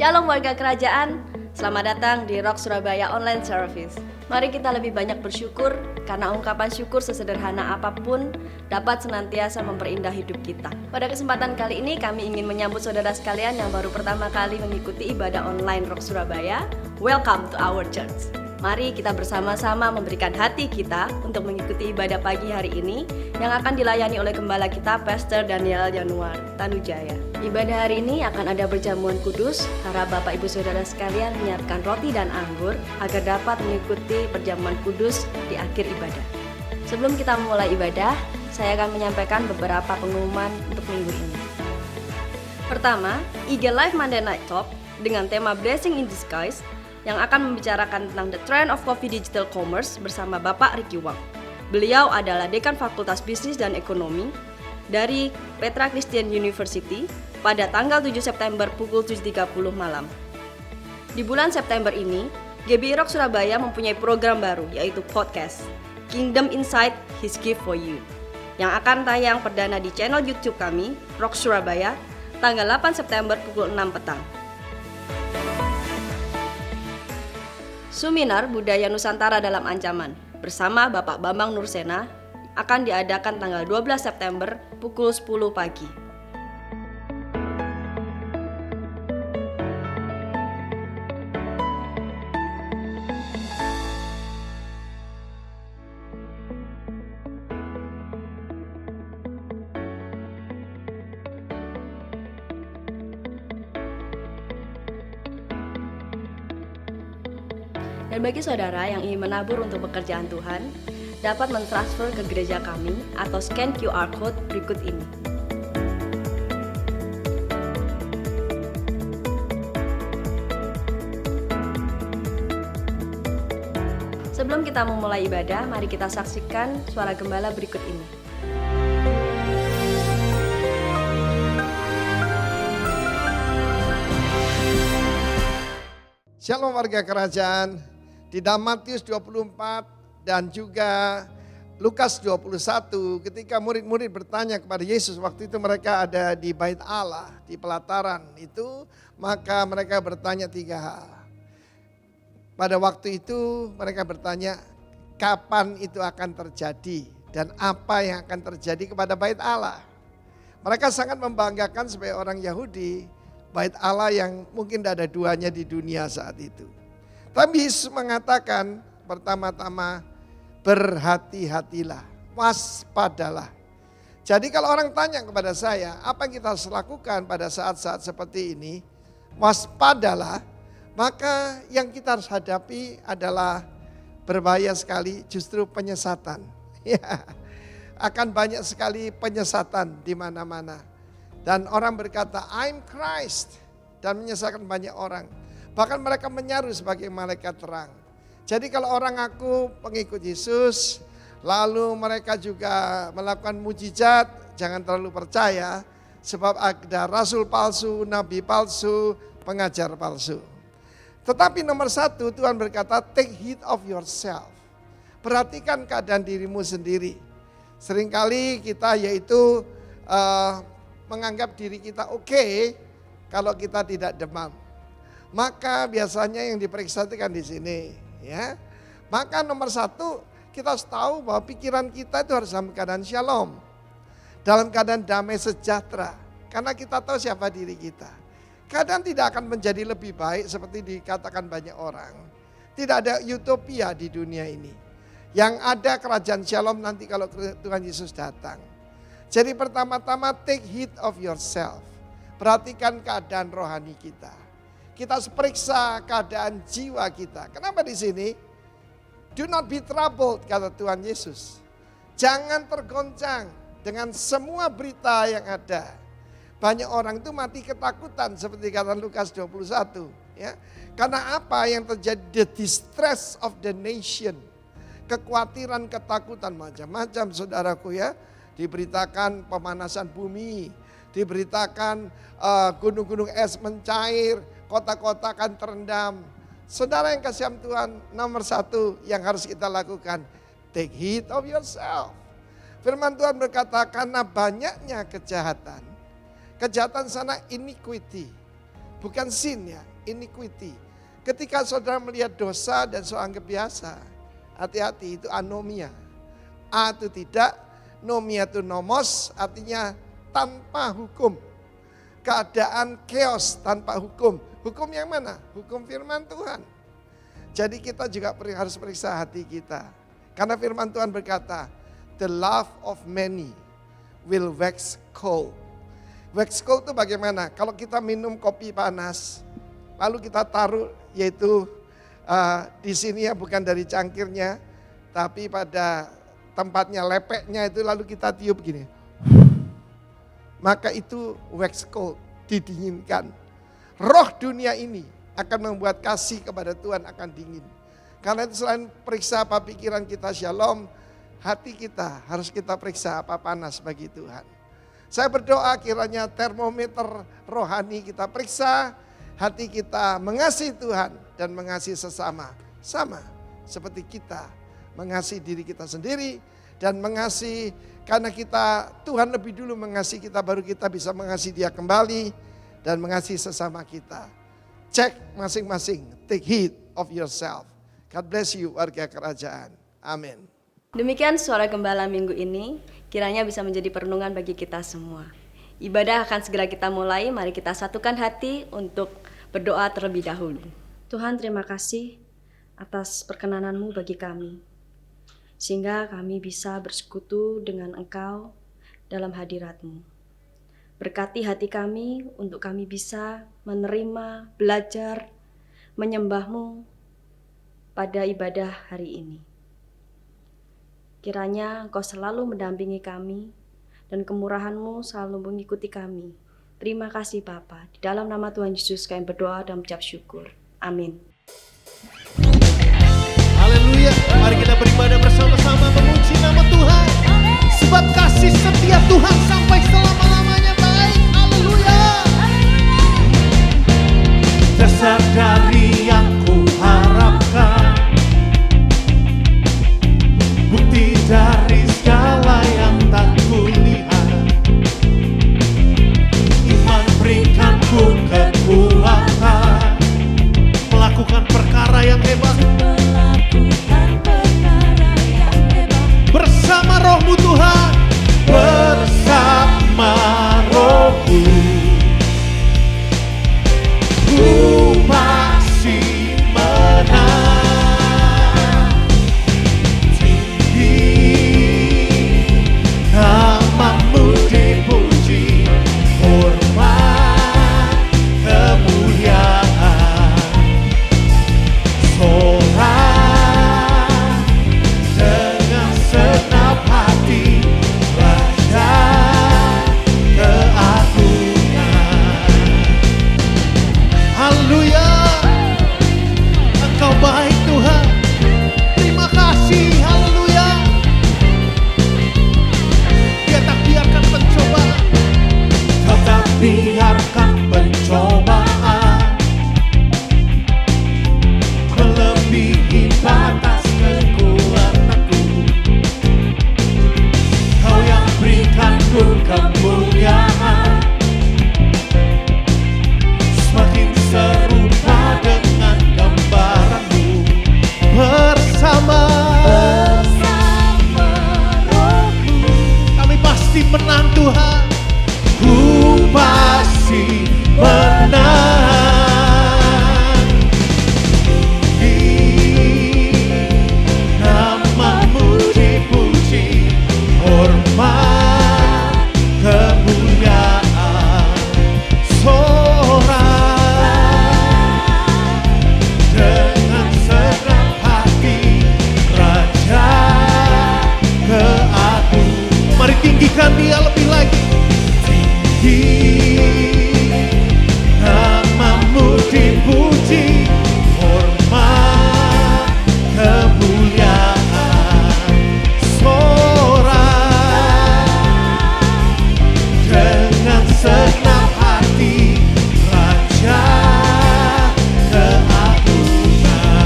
Shalom warga kerajaan, selamat datang di Rock Surabaya Online Service. Mari kita lebih banyak bersyukur, karena ungkapan syukur sesederhana apapun dapat senantiasa memperindah hidup kita. Pada kesempatan kali ini kami ingin menyambut saudara sekalian yang baru pertama kali mengikuti ibadah online Rock Surabaya. Welcome to our church. Mari kita bersama-sama memberikan hati kita untuk mengikuti ibadah pagi hari ini yang akan dilayani oleh Gembala kita Pastor Daniel Januar Tanujaya. Ibadah hari ini akan ada perjamuan kudus, harap Bapak Ibu Saudara sekalian menyiapkan roti dan anggur agar dapat mengikuti perjamuan kudus di akhir ibadah. Sebelum kita memulai ibadah, saya akan menyampaikan beberapa pengumuman untuk minggu ini. Pertama, IG Live Monday Night Talk dengan tema Blessing in Disguise yang akan membicarakan tentang the trend of coffee digital commerce bersama Bapak Ricky Wang. Beliau adalah Dekan Fakultas Bisnis dan Ekonomi dari Petra Christian University pada tanggal 7 September pukul 7.30 malam. Di bulan September ini, GBI Rock Surabaya mempunyai program baru yaitu podcast Kingdom Insight His Gift for You yang akan tayang perdana di channel YouTube kami, Rock Surabaya, tanggal 8 September pukul 6 petang. Seminar Budaya Nusantara dalam Ancaman bersama Bapak Bambang Nursena akan diadakan tanggal 12 September pukul 10 pagi. Dan bagi saudara yang ingin menabur untuk pekerjaan Tuhan, dapat mentransfer ke gereja kami atau scan QR Code berikut ini. Sebelum kita memulai ibadah, mari kita saksikan suara gembala berikut ini. Shalom warga kerajaan. Di dalam Matius 24 dan juga Lukas 21 ketika murid-murid bertanya kepada Yesus, waktu itu mereka ada di Bait Allah, di pelataran itu, maka mereka bertanya 3 hal. Pada waktu itu mereka bertanya kapan itu akan terjadi dan apa yang akan terjadi kepada Bait Allah. Mereka sangat membanggakan sebagai orang Yahudi Bait Allah yang mungkin tidak ada duanya di dunia saat itu. Tapi Yesus mengatakan pertama-tama berhati-hatilah, waspadalah. Jadi kalau orang tanya kepada saya, apa yang kita harus lakukan pada saat-saat seperti ini? Waspadalah, maka yang kita harus hadapi adalah berbahaya sekali justru penyesatan. Ya, akan banyak sekali penyesatan di mana-mana. Dan orang berkata, I'm Christ, dan menyesatkan banyak orang. Bahkan mereka menyaru sebagai malaikat terang. Jadi kalau orang ngaku pengikut Yesus, lalu mereka juga melakukan mujizat, jangan terlalu percaya. Sebab ada rasul palsu, nabi palsu, pengajar palsu. Tetapi nomor 1 Tuhan berkata, take heed of yourself. Perhatikan keadaan dirimu sendiri. Seringkali kita yaitu menganggap diri kita oke kalau kita tidak demam. Maka biasanya yang diperiksa itu kan di sini, ya. Maka nomor 1 kita harus tahu bahwa pikiran kita itu harus dalam keadaan shalom, dalam keadaan damai sejahtera, karena kita tahu siapa diri kita. Keadaan tidak akan menjadi lebih baik seperti dikatakan banyak orang. Tidak ada utopia di dunia ini. Yang ada kerajaan shalom nanti kalau Tuhan Yesus datang. Jadi pertama-tama take heed of yourself. Perhatikan keadaan rohani kita. Kita harus periksa keadaan jiwa kita. Kenapa di sini? Do not be troubled, kata Tuhan Yesus. Jangan tergoncang dengan semua berita yang ada. Banyak orang itu mati ketakutan seperti kata Lukas 21. Ya. Karena apa yang terjadi? The distress of the nation. Kekhawatiran, ketakutan macam-macam saudaraku ya. Diberitakan pemanasan bumi. Diberitakan gunung-gunung es mencair. Kota-kota akan terendam. Saudara yang kasih Tuhan, nomor 1 yang harus kita lakukan, take heed of yourself. Firman Tuhan berkata, karena banyaknya kejahatan. Kejahatan sana iniquity, bukan sin ya. iniquity. Ketika saudara melihat dosa dan saudara anggap biasa, hati-hati, itu anomia. A itu tidak, nomia itu nomos, artinya tanpa hukum. Keadaan chaos tanpa hukum. Hukum yang mana? Hukum firman Tuhan. Jadi kita juga harus periksa hati kita. Karena firman Tuhan berkata, the love of many will wax cold. Wax cold itu bagaimana? Kalau kita minum kopi panas, lalu kita taruh, yaitu di sini ya, bukan dari cangkirnya, tapi pada tempatnya lepeknya itu, lalu kita tiup gini. Maka itu wax cold, didinginkan. Roh dunia ini akan membuat kasih kepada Tuhan akan dingin. Karena itu selain periksa apa pikiran kita shalom, hati kita harus kita periksa apa panas bagi Tuhan. Saya berdoa kiranya termometer rohani kita periksa, hati kita mengasihi Tuhan dan mengasihi sesama. Sama seperti kita mengasihi diri kita sendiri dan mengasihi, karena kita, Tuhan lebih dulu mengasihi kita, baru kita bisa mengasihi Dia kembali dan mengasihi sesama kita. Cek masing-masing, take heed of yourself. God bless you warga kerajaan. Amin. Demikian suara gembala minggu ini, kiranya bisa menjadi perenungan bagi kita semua. Ibadah akan segera kita mulai, mari kita satukan hati untuk berdoa terlebih dahulu. Tuhan, terima kasih atas perkenanan-Mu bagi kami, sehingga kami bisa bersekutu dengan Engkau dalam hadirat-Mu. Berkati hati kami untuk kami bisa menerima, belajar, menyembah-Mu pada ibadah hari ini. Kiranya Engkau selalu mendampingi kami dan kemurahan-Mu selalu mengikuti kami. Terima kasih Bapa. Di dalam nama Tuhan Yesus kami berdoa dan mengucap syukur. Amin. Haleluya. Mari kita beribadah bersama-sama memuji nama Tuhan. Sebab kasih setia Tuhan sampai selama-lamanya baik. Haleluya. Dasar dari yang ku harapkan, bukti dari segala yang tak kulihat. Iman berikan ku kekuatan, melakukan perkara yang hebat. Bersama Roh-Mu Tuhan, bersama Roh-Mu, ku masih menang. Tinggi nama-Mu dipuji, hormat kemuliaan, sorak dengan segenap hati, Raja keagungan. Haleluya, Engkau baik Tuhan. Terima kasih, haleluya. Dia tak biarkan pencobaan, tetap biarkan pencobaan melebihi batas kekuatanku. Kau yang berikan ku kemuliaan, semakin serupa dengan gambaran-Mu. Bersama Roh-Mu, kami pasti menang Tuhan. Ku pasti menang. Nama-Mu dipuji, hormat kemuliaan, sorak dengan segenap hati, Raja keagungan. Mari tinggikan Dia lebih lagi. Tinggi nama-Mu dipuji, hormat kemuliaan, sorak dengan segenap hati, Raja keagungan.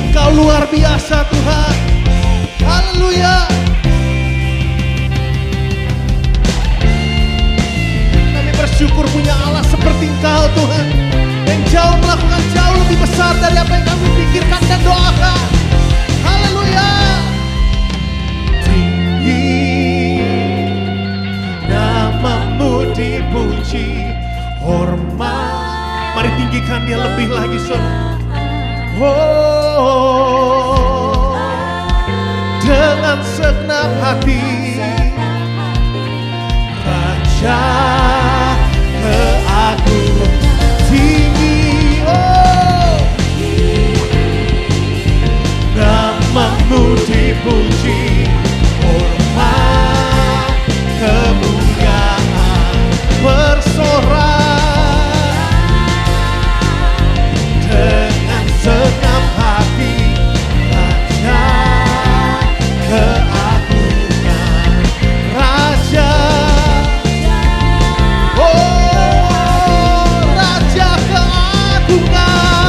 Kau luar biasa Tuhan. melewati Engkau Tuhan, yang jauh melakukan jauh lebih besar dari apa yang kami pikirkan dan doakan. Haleluya. Tinggi namamu dipuji, hormat. Mari tinggikan dia lebih lagi, saudara. Oh, dengan segenap hati, Raja keagungan tinggi. Oh, namamu dipuji, hormat kemuliaan bersorak. Dengan segenap hati, Raja keagungan, Raja. Oh, Raja keagungan,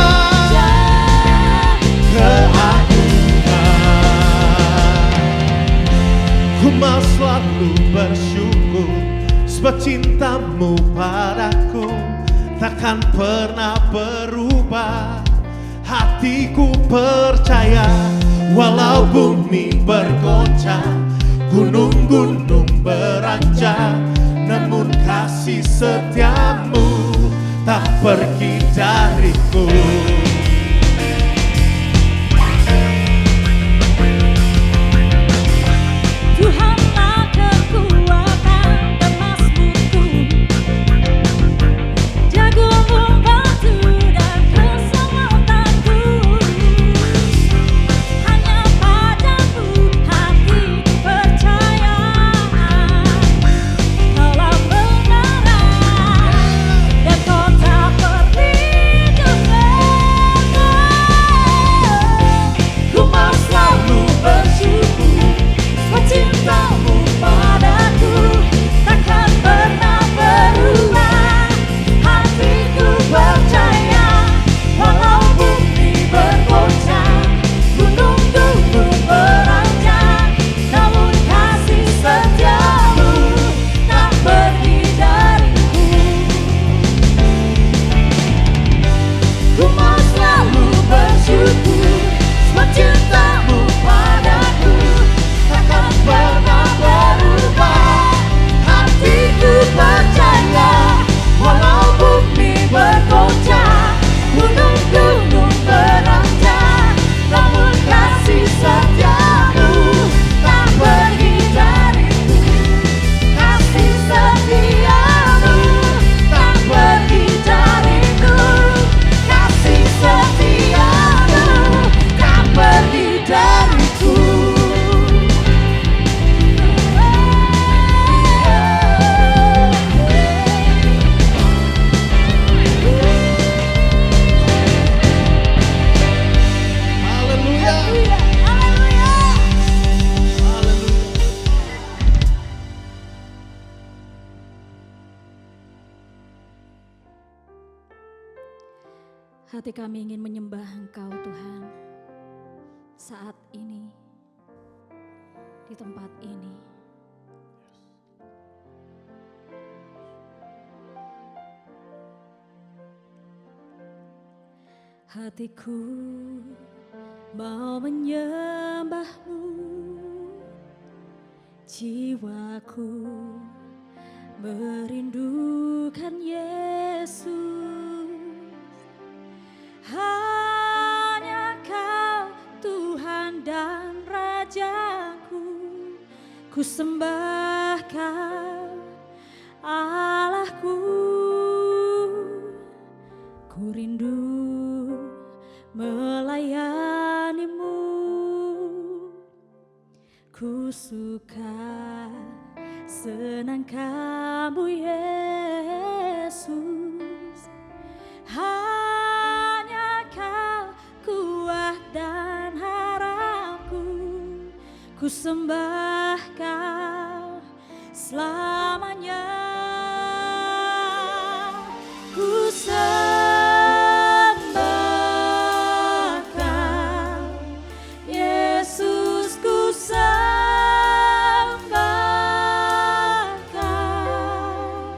ku mau selalu bersyukur, sebab cintamu padaku takkan pernah berubah. Hatiku percaya, walau bumi bergoncang, gunung-gunung beranjak, namun kasih setiamu tak pergi dariku. Tuhanlah kekuatan dan mazmurku, jagung batu dan keselamatanku. Hanya padamu hati percaya, Kaulah benaran dan Kau tak pergi jauh. Ku mau selalu bersyukur, cintamu padaku takkan pernah berubah. Hatiku percaya, walau bumi bergoncang, gunung-gunung beranjak, namun kasih setiamu tak pergi dariku. Ku mau selalu bersyukur, sebab cintamu padaku takkan pernah berubah. Hatiku percaya, walau bumi bergoncang, gunung-gunung beranjak, namun kasih setiamu tak pergi dariku. Kasih setiamu tak pergi dariku. Kasih setiamu tak pergi dariku. Haleluya. Haleluya. Haleluya. Hati kami ingin menyembah Engkau Tuhan saat ini, di tempat ini. Hatiku mau menyembah-Mu, jiwaku merindukan Yesus. Hanya Kau Tuhan dan Rajaku, ku sembah Kau Allahku. Ku rindu melayani-Mu, ku suka senang Kamu Yesus. Hanya Kau kuat dan harapku, ku sembah Kau selamanya. Ku sembah Kau Yesus, ku sembah Kau.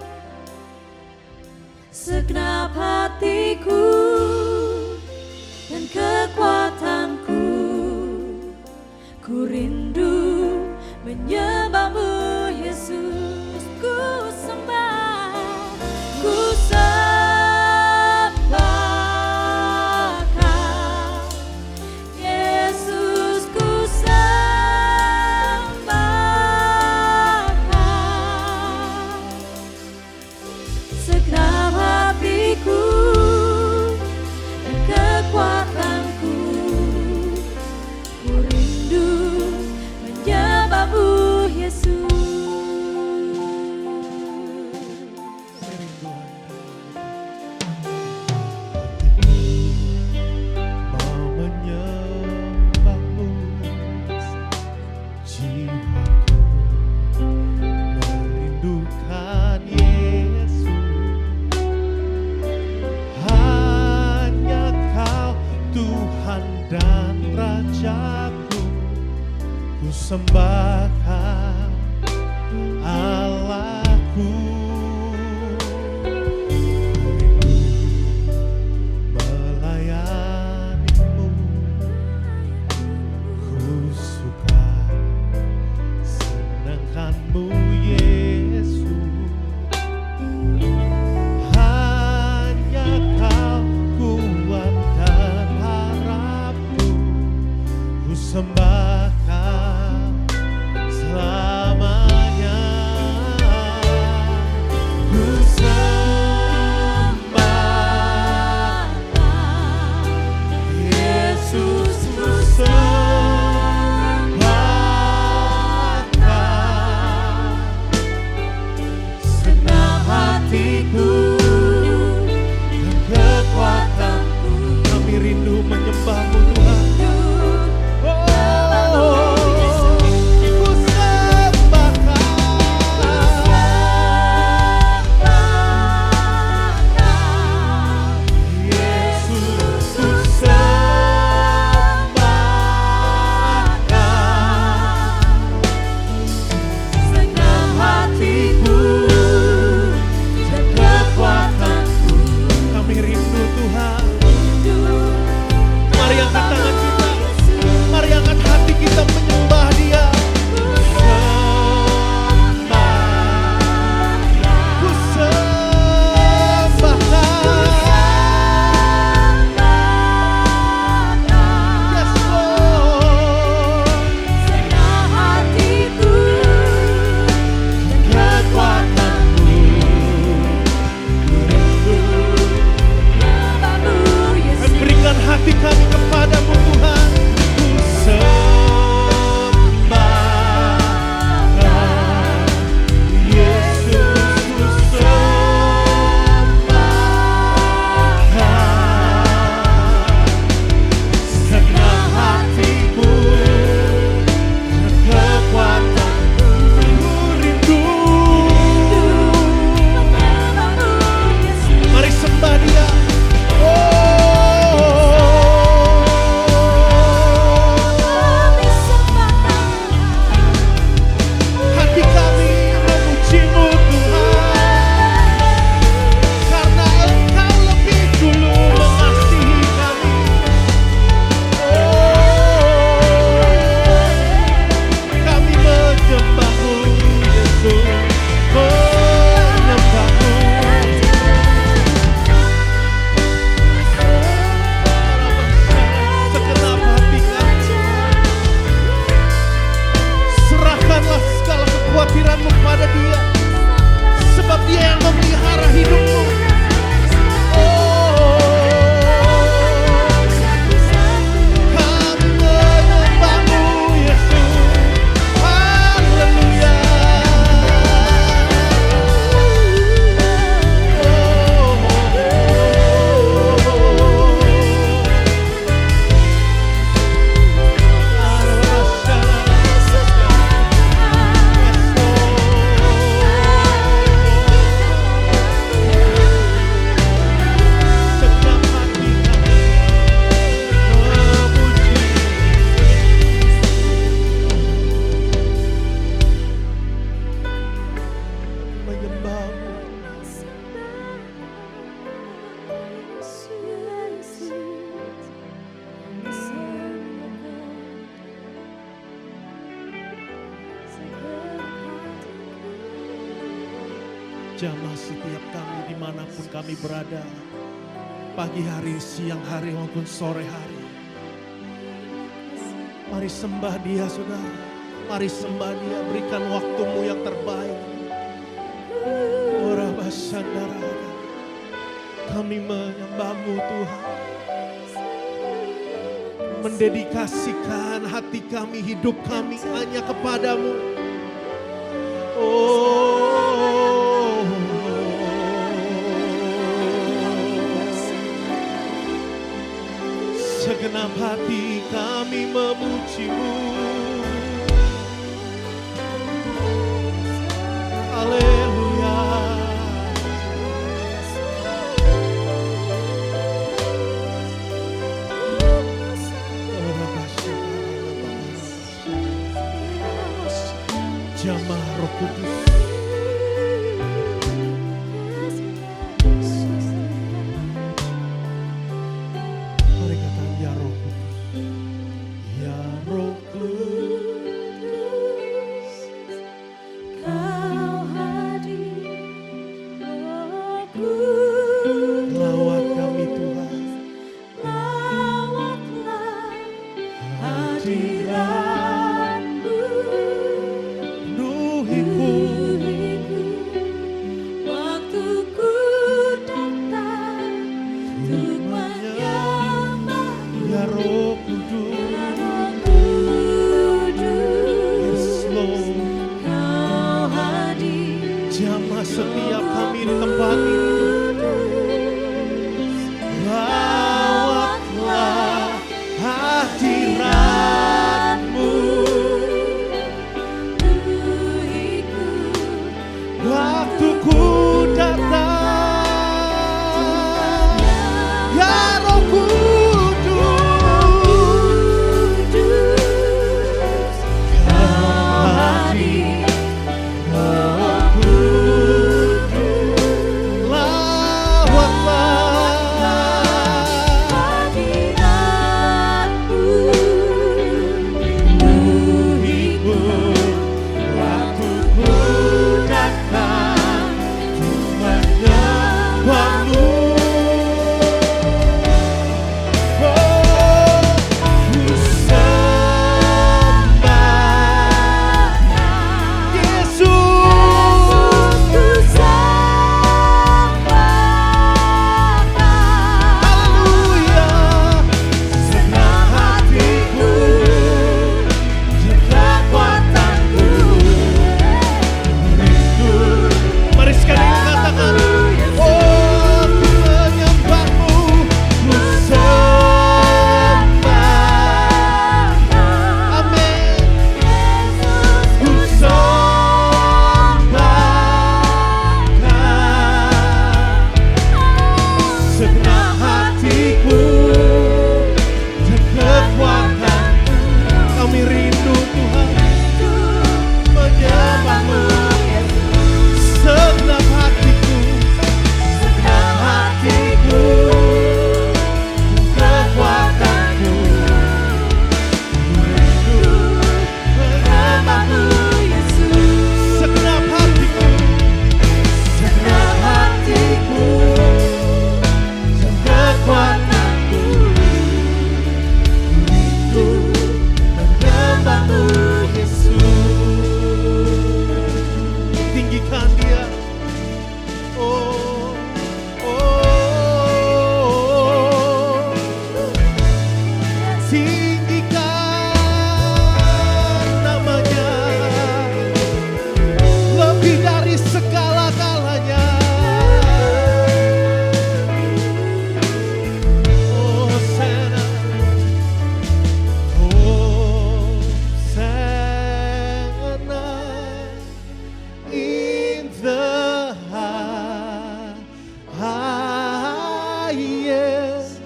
wajahku, ku sembahkan Allahku. Ku rindu melayanimu, ku suka senangkanmu Yesus. Hanya Kau kuat dan harapku, ku sembahkan selamanya. Ku sembahkan Yesus, ku sembahkan senang hatiku dan kekuatanku. Kami rindu menyembah-Mu Tuhan. Ku sembahkan Yesus, ku sembahkan senang hatiku dan kekuatanku. Kami rindu Tuhan. Mari angkat tangan kita, mari angkat hati kita menyembah Dia. Ku sembahkan, yes Lord, Senang hatiku kekuatanku. Ku rindu menyembah-Mu dan Yesus. berikan hati kami kepadamu Tuhan. Ku sembahkan Yesus, ku sembahkan senang hatiku dan kekuatanku. Ku rindu. Menyembah-Mu Yesus. Mari sembah Dia. Kami sembahkan Hati kami memuji-Mu Tuhan, karena Engkau lebih dulu mengasihi kami. Kami menyembah-Mu Yesus, menyembah-Mu. Segenap hati kami, serahkanlah segala kekhawatiranmu kepada Dia, sebab Dia yang memelihara hidupmu. Kami menyembah-Mu Yesus, haleluya. Segenap hati kami memuji, menyembah-Mu. Jamah setiap kami dimanapun kami berada, pagi hari, siang hari maupun sore hari. Mari sembah Dia saudara, mari sembah Dia, berikan waktumu yang terbaik. Ora basandara, kami menyembah-Mu Tuhan, mendedikasikan hati kami, hidup kami hanya kepadamu. Segenap hati kami memuji-Mu. Haleluya. Jamah Roh Kudus. Mari katakan ya Roh Kudus. Ya Roh Kudus. Kau hadir, Roh Kudus. Lawat kami Tuhan. Lawatlah hadirat-Mu. Penuhiku. Waktu ku datang untuk menyembah-Mu. Ya Roh Kudus. Ya Roh Kudus. Yes Lord. Kau hadir, Jamah setiap kami di tempat ini. Lawatlah hadirat-Mu. Penuhiku Waktu ku datang. Ya Roh Kudus. Kau hadir. Roh Kudus. Lawatlah hadirat-Mu. penuhiku. Waktu ku datang untuk menyembah-Mu. Oh, ku sembah Yesus. Ku sembah. Haleluya. Senang hatiku dan kekuatanku. Rindu. Mari sekali katakan. Oh, ku menyembah-Mu. Ku sembah. Amin. Ku sembahkan segenap hatiku dan kekuatanku. Kami rindu Tuhan menyembah-Mu. Segenap hatiku, segenap hatiku dan kekuatanku. Rindu menyembah-Mu. Segenap hatiku, segenap hatiku dan kekuatanku. Rindu menyembah-Mu, Yesus. Tinggikan Dia. Oh, oh, tinggikan namanya lebih dari segala-galanya. Hosana, Hosana in the highest.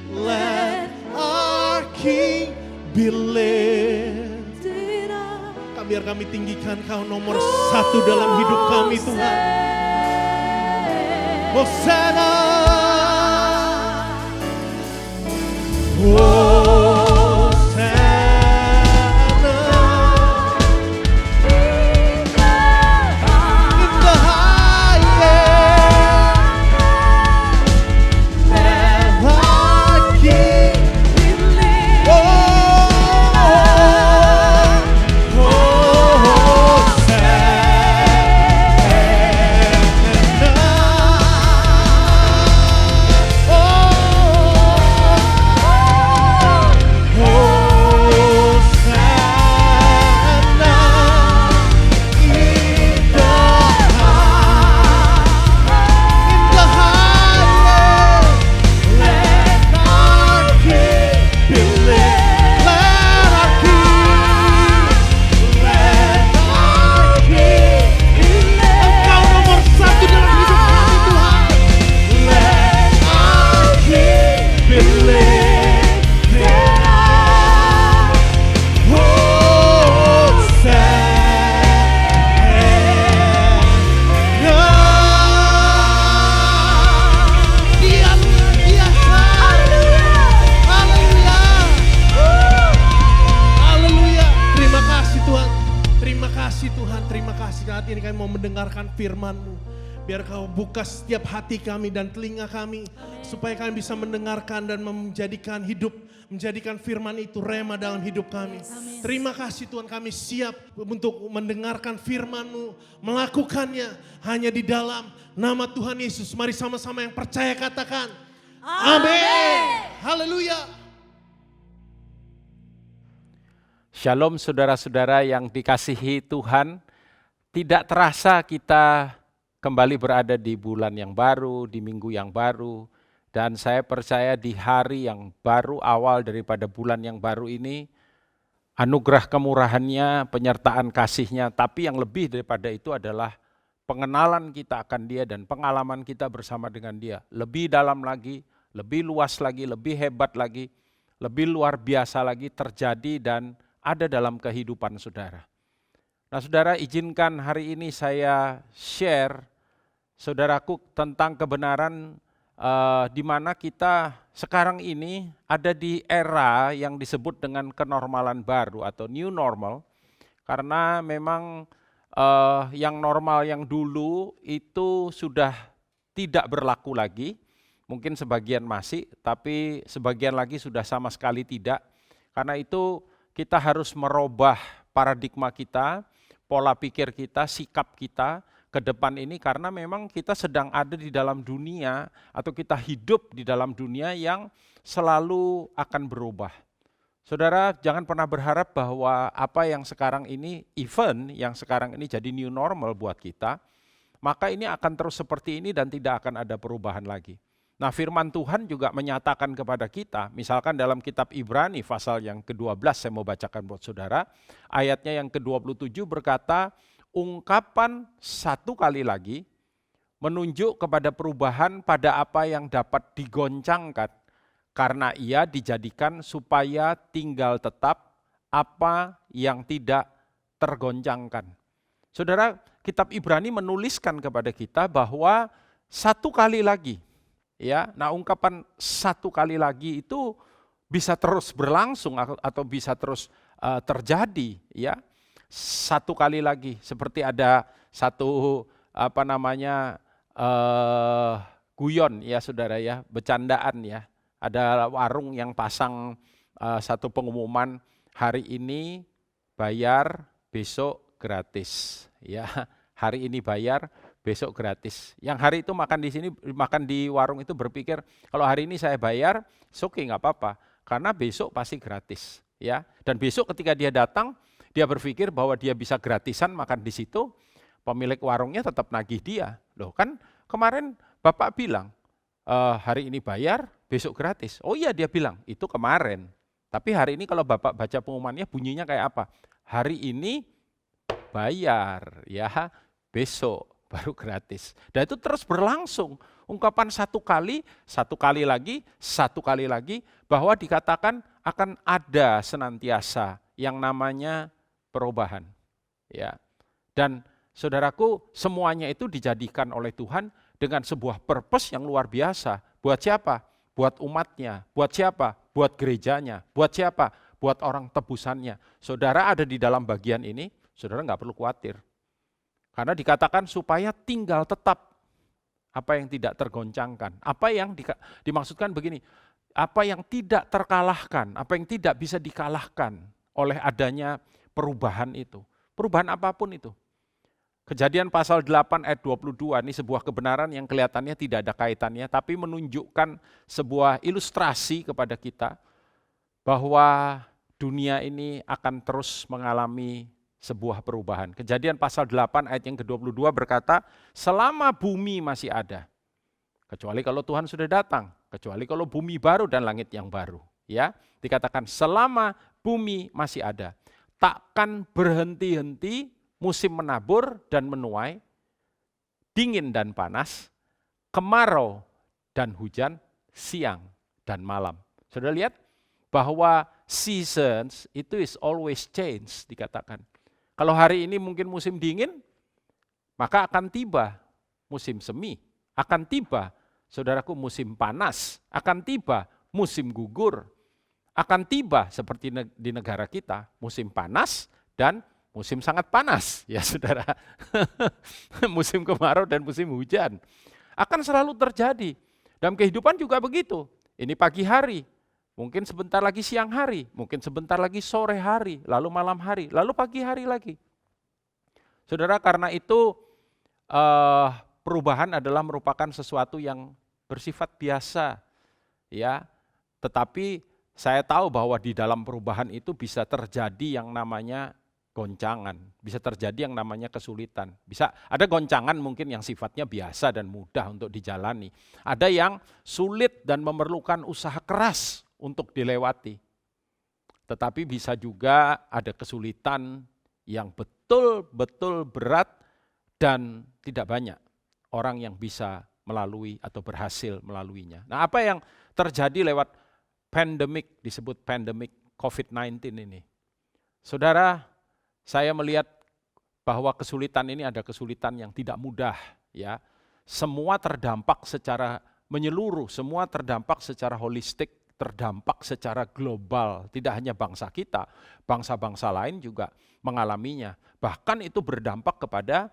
Let our King be lifted up. Biar kami tinggikan Kau nomor satu dalam hidup kami Tuhan. Hosana. Hosana in the highest. Let our King Hosana. saat ini kami mau mendengarkan firman-Mu. Biar Kau buka setiap hati kami dan telinga kami. Supaya kami bisa mendengarkan dan menjadikan firman itu rema dalam hidup kami. Terima kasih Tuhan, kami siap untuk mendengarkan firman-Mu. Melakukannya hanya di dalam nama Tuhan Yesus. Mari sama-sama yang percaya katakan. Amin. Haleluya. Shalom saudara-saudara yang dikasihi Tuhan. Tidak terasa kita kembali berada di bulan yang baru, di minggu yang baru. Dan saya percaya di hari yang baru, awal daripada bulan yang baru ini, anugerah kemurahannya, penyertaan kasihnya, tapi yang lebih daripada itu adalah pengenalan kita akan Dia dan pengalaman kita bersama dengan Dia. Lebih dalam lagi, lebih luas lagi, lebih hebat lagi, lebih luar biasa lagi terjadi dan ada dalam kehidupan saudara. Nah saudara, izinkan hari ini saya share saudaraku tentang kebenaran di mana kita sekarang ini ada di era yang disebut dengan kenormalan baru atau new normal. Karena memang yang normal yang dulu itu sudah tidak berlaku lagi. Mungkin sebagian masih, tapi sebagian lagi sudah sama sekali tidak. Karena itu kita harus merubah paradigma kita, pola pikir kita, sikap kita ke depan ini karena memang kita sedang ada di dalam dunia atau kita hidup di dalam dunia yang selalu akan berubah. Saudara, jangan pernah berharap bahwa apa yang sekarang ini, event yang sekarang ini jadi new normal buat kita, maka ini akan terus seperti ini dan tidak akan ada perubahan lagi. Nah firman Tuhan juga menyatakan kepada kita, misalkan dalam kitab Ibrani pasal yang ke-12, saya mau bacakan buat saudara, ayatnya yang ke-27 berkata, ungkapan satu kali lagi menunjuk kepada perubahan pada apa yang dapat digoncangkan karena ia dijadikan supaya tinggal tetap apa yang tidak tergoncangkan. Saudara, kitab Ibrani menuliskan kepada kita bahwa satu kali lagi, ya. Nah, ungkapan satu kali lagi itu bisa terus berlangsung atau bisa terus terjadi, ya. Satu kali lagi, seperti ada satu guyon ya saudara ya, bercandaan ya. Ada warung yang pasang satu pengumuman, hari ini bayar, besok gratis. Ya, hari ini bayar, besok gratis. Yang hari itu makan di warung itu berpikir, kalau hari ini saya bayar, oke nggak apa-apa, karena besok pasti gratis. Ya, dan besok ketika dia datang, dia berpikir bahwa dia bisa gratisan makan di situ, pemilik warungnya tetap nagih dia. Loh kan kemarin Bapak bilang, hari ini bayar, besok gratis. Oh iya dia bilang, itu kemarin. Tapi hari ini kalau Bapak baca pengumumannya bunyinya kayak apa? Hari ini bayar, ya besok baru gratis. Dan itu terus berlangsung. Ungkapan satu kali lagi, bahwa dikatakan akan ada senantiasa yang namanya perubahan, ya. Dan saudaraku, semuanya itu dijadikan oleh Tuhan dengan sebuah purpose yang luar biasa. Buat siapa? Buat umatnya. Buat siapa? Buat gerejanya. Buat siapa? Buat orang tebusannya. Saudara ada di dalam bagian ini, saudara nggak perlu khawatir. Karena dikatakan supaya tinggal tetap apa yang tidak tergoncangkan. Apa yang dimaksudkan begini, apa yang tidak terkalahkan, apa yang tidak bisa dikalahkan oleh adanya perubahan itu. Perubahan apapun itu. Kejadian pasal 8 ayat 22 ini sebuah kebenaran yang kelihatannya tidak ada kaitannya, tapi menunjukkan sebuah ilustrasi kepada kita bahwa dunia ini akan terus mengalami sebuah perubahan. Kejadian pasal 8 ayat yang ke-22 berkata, selama bumi masih ada, kecuali kalau Tuhan sudah datang, kecuali kalau bumi baru dan langit yang baru. Ya, dikatakan selama bumi masih ada, takkan berhenti-henti musim menabur dan menuai, dingin dan panas, kemarau dan hujan, siang dan malam. Sudah lihat bahwa seasons itu is always change, dikatakan. Kalau hari ini mungkin musim dingin, maka akan tiba musim semi, akan tiba, saudaraku, musim panas, akan tiba musim gugur, akan tiba seperti di negara kita, musim panas dan musim sangat panas, ya saudara. Musim kemarau dan musim hujan. Akan selalu terjadi. Dalam kehidupan juga begitu. Ini pagi hari, mungkin sebentar lagi siang hari, mungkin sebentar lagi sore hari, lalu malam hari, lalu pagi hari lagi. Saudara, karena itu perubahan adalah merupakan sesuatu yang bersifat biasa, ya. Tetapi saya tahu bahwa di dalam perubahan itu bisa terjadi yang namanya goncangan, bisa terjadi yang namanya kesulitan. Bisa ada goncangan mungkin yang sifatnya biasa dan mudah untuk dijalani. Ada yang sulit dan memerlukan usaha keras untuk dilewati. Tetapi bisa juga ada kesulitan yang betul-betul berat dan tidak banyak orang yang bisa melalui atau berhasil melaluinya. Nah, apa yang terjadi lewat pandemik, disebut pandemik COVID-19 ini? Saudara, saya melihat bahwa kesulitan ini ada kesulitan yang tidak mudah, ya. Semua terdampak secara menyeluruh, semua terdampak secara holistik, terdampak secara global. Tidak hanya bangsa kita, bangsa-bangsa lain juga mengalaminya. Bahkan itu berdampak kepada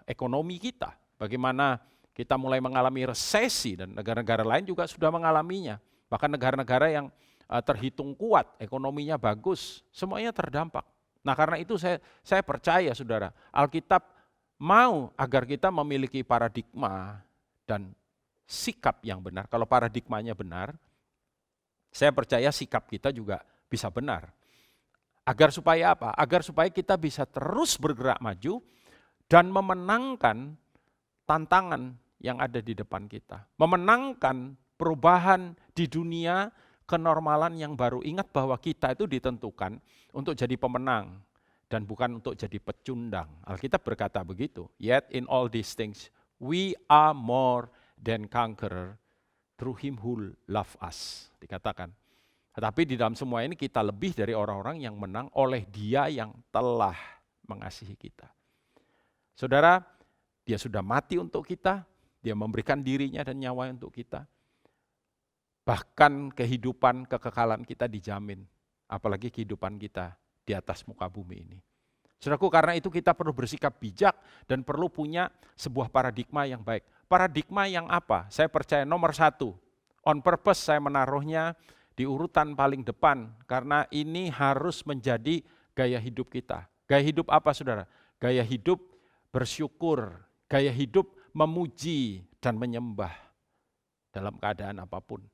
ekonomi kita. Bagaimana kita mulai mengalami resesi dan negara-negara lain juga sudah mengalaminya. Bahkan negara-negara yang terhitung kuat, ekonominya bagus, semuanya terdampak. Nah, karena itu saya percaya, saudara, Alkitab mau agar kita memiliki paradigma dan sikap yang benar. Kalau paradigmanya benar, saya percaya sikap kita juga bisa benar. Agar supaya apa? Agar supaya kita bisa terus bergerak maju dan memenangkan tantangan yang ada di depan kita. Memenangkan perubahan di dunia, kenormalan yang baru. Ingat bahwa kita itu ditentukan untuk jadi pemenang dan bukan untuk jadi pecundang. Alkitab berkata begitu. Yet in all these things we are more than conqueror through him who love us. Dikatakan. Tetapi di dalam semua ini kita lebih dari orang-orang yang menang oleh Dia yang telah mengasihi kita. Saudara, Dia sudah mati untuk kita, Dia memberikan dirinya dan nyawanya untuk kita. Bahkan kehidupan, kekekalan kita dijamin. Apalagi kehidupan kita di atas muka bumi ini. Saudaraku, karena itu kita perlu bersikap bijak dan perlu punya sebuah paradigma yang baik. Paradigma yang apa? Saya percaya nomor satu, on purpose saya menaruhnya di urutan paling depan. Karena ini harus menjadi gaya hidup kita. Gaya hidup apa, saudara? Gaya hidup bersyukur, gaya hidup memuji dan menyembah dalam keadaan apapun.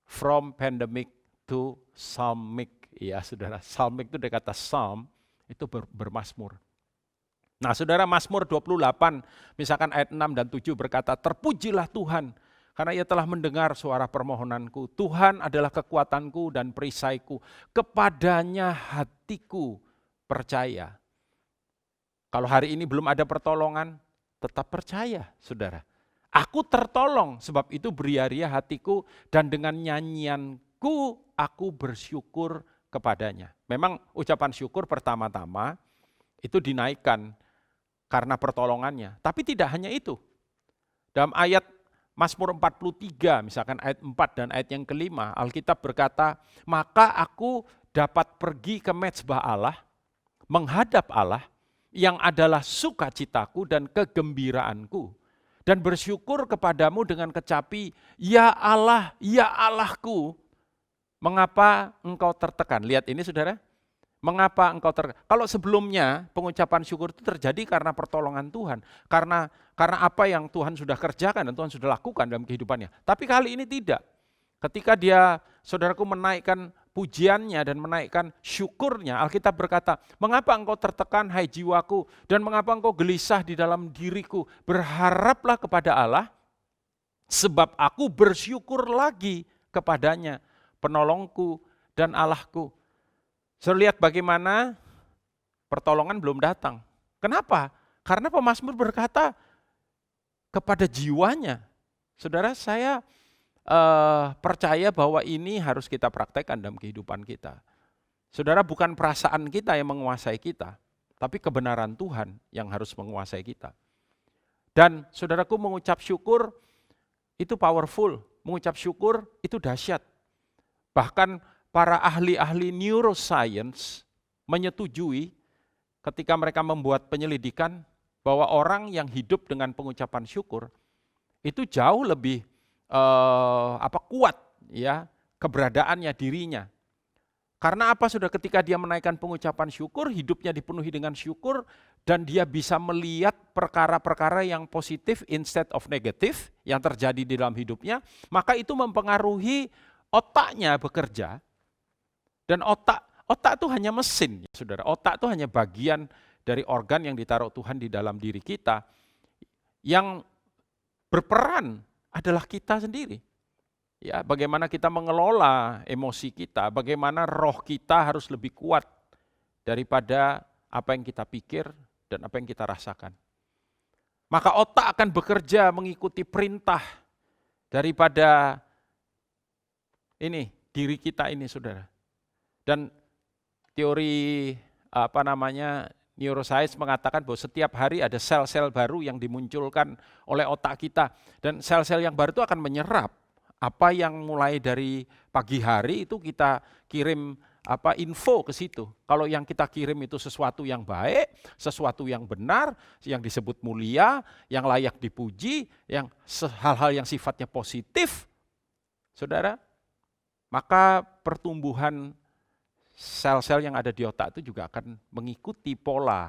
From pandemic to psalmic, ya saudara, psalmic itu dari kata psalm, itu bermasmur. Nah saudara, Mazmur 28, misalkan ayat 6 dan 7 berkata, terpujilah Tuhan, karena Ia telah mendengar suara permohonanku. Tuhan adalah kekuatanku dan perisaiku, kepadanya hatiku percaya. Kalau hari ini belum ada pertolongan, tetap percaya saudara. Aku tertolong, sebab itu beria-ria hatiku dan dengan nyanyianku aku bersyukur kepadanya. Memang ucapan syukur pertama-tama itu dinaikkan karena pertolongannya. Tapi tidak hanya itu. Dalam ayat Mazmur 43, misalkan ayat 4 dan ayat yang kelima, Alkitab berkata, maka aku dapat pergi ke mezbah Allah, menghadap Allah, yang adalah sukacitaku dan kegembiraanku. Dan bersyukur kepadamu dengan kecapi, ya Allah, ya Allahku, mengapa engkau tertekan? Lihat ini saudara, mengapa engkau tertekan? Kalau sebelumnya pengucapan syukur itu terjadi karena pertolongan Tuhan, karena apa yang Tuhan sudah kerjakan dan Tuhan sudah lakukan dalam kehidupannya. Tapi kali ini tidak. Ketika dia, saudaraku, menaikkan pujiannya dan menaikkan syukurnya, Alkitab berkata, mengapa engkau tertekan hai jiwaku, dan mengapa engkau gelisah di dalam diriku, berharaplah kepada Allah, sebab aku bersyukur lagi kepadanya, penolongku dan Allahku. Saya lihat bagaimana pertolongan belum datang. Kenapa? Karena pemazmur berkata kepada jiwanya. Saudara, saya percaya bahwa ini harus kita praktekkan dalam kehidupan kita. Saudara, bukan perasaan kita yang menguasai kita, tapi kebenaran Tuhan yang harus menguasai kita. Dan saudaraku, mengucap syukur itu powerful, mengucap syukur itu dahsyat. Bahkan para ahli-ahli neuroscience menyetujui ketika mereka membuat penyelidikan bahwa orang yang hidup dengan pengucapan syukur itu jauh lebih kuat ya keberadaannya dirinya. Karena apa sudah ketika dia menaikkan pengucapan syukur, hidupnya dipenuhi dengan syukur, dan dia bisa melihat perkara-perkara yang positif instead of negatif yang terjadi di dalam hidupnya, maka itu mempengaruhi otaknya bekerja. Dan otak itu hanya mesin, saudara. Otak itu hanya bagian dari organ yang ditaruh Tuhan di dalam diri kita. Yang berperan adalah kita sendiri. Ya, bagaimana kita mengelola emosi kita, bagaimana roh kita harus lebih kuat daripada apa yang kita pikir dan apa yang kita rasakan. Maka otak akan bekerja mengikuti perintah daripada diri kita ini, saudara. Dan teori neuroscience mengatakan bahwa setiap hari ada sel-sel baru yang dimunculkan oleh otak kita, dan sel-sel yang baru itu akan menyerap apa yang mulai dari pagi hari itu kita kirim info ke situ. Kalau yang kita kirim itu sesuatu yang baik, sesuatu yang benar, yang disebut mulia, yang layak dipuji, yang hal-hal yang sifatnya positif, saudara, maka pertumbuhan sel-sel yang ada di otak itu juga akan mengikuti pola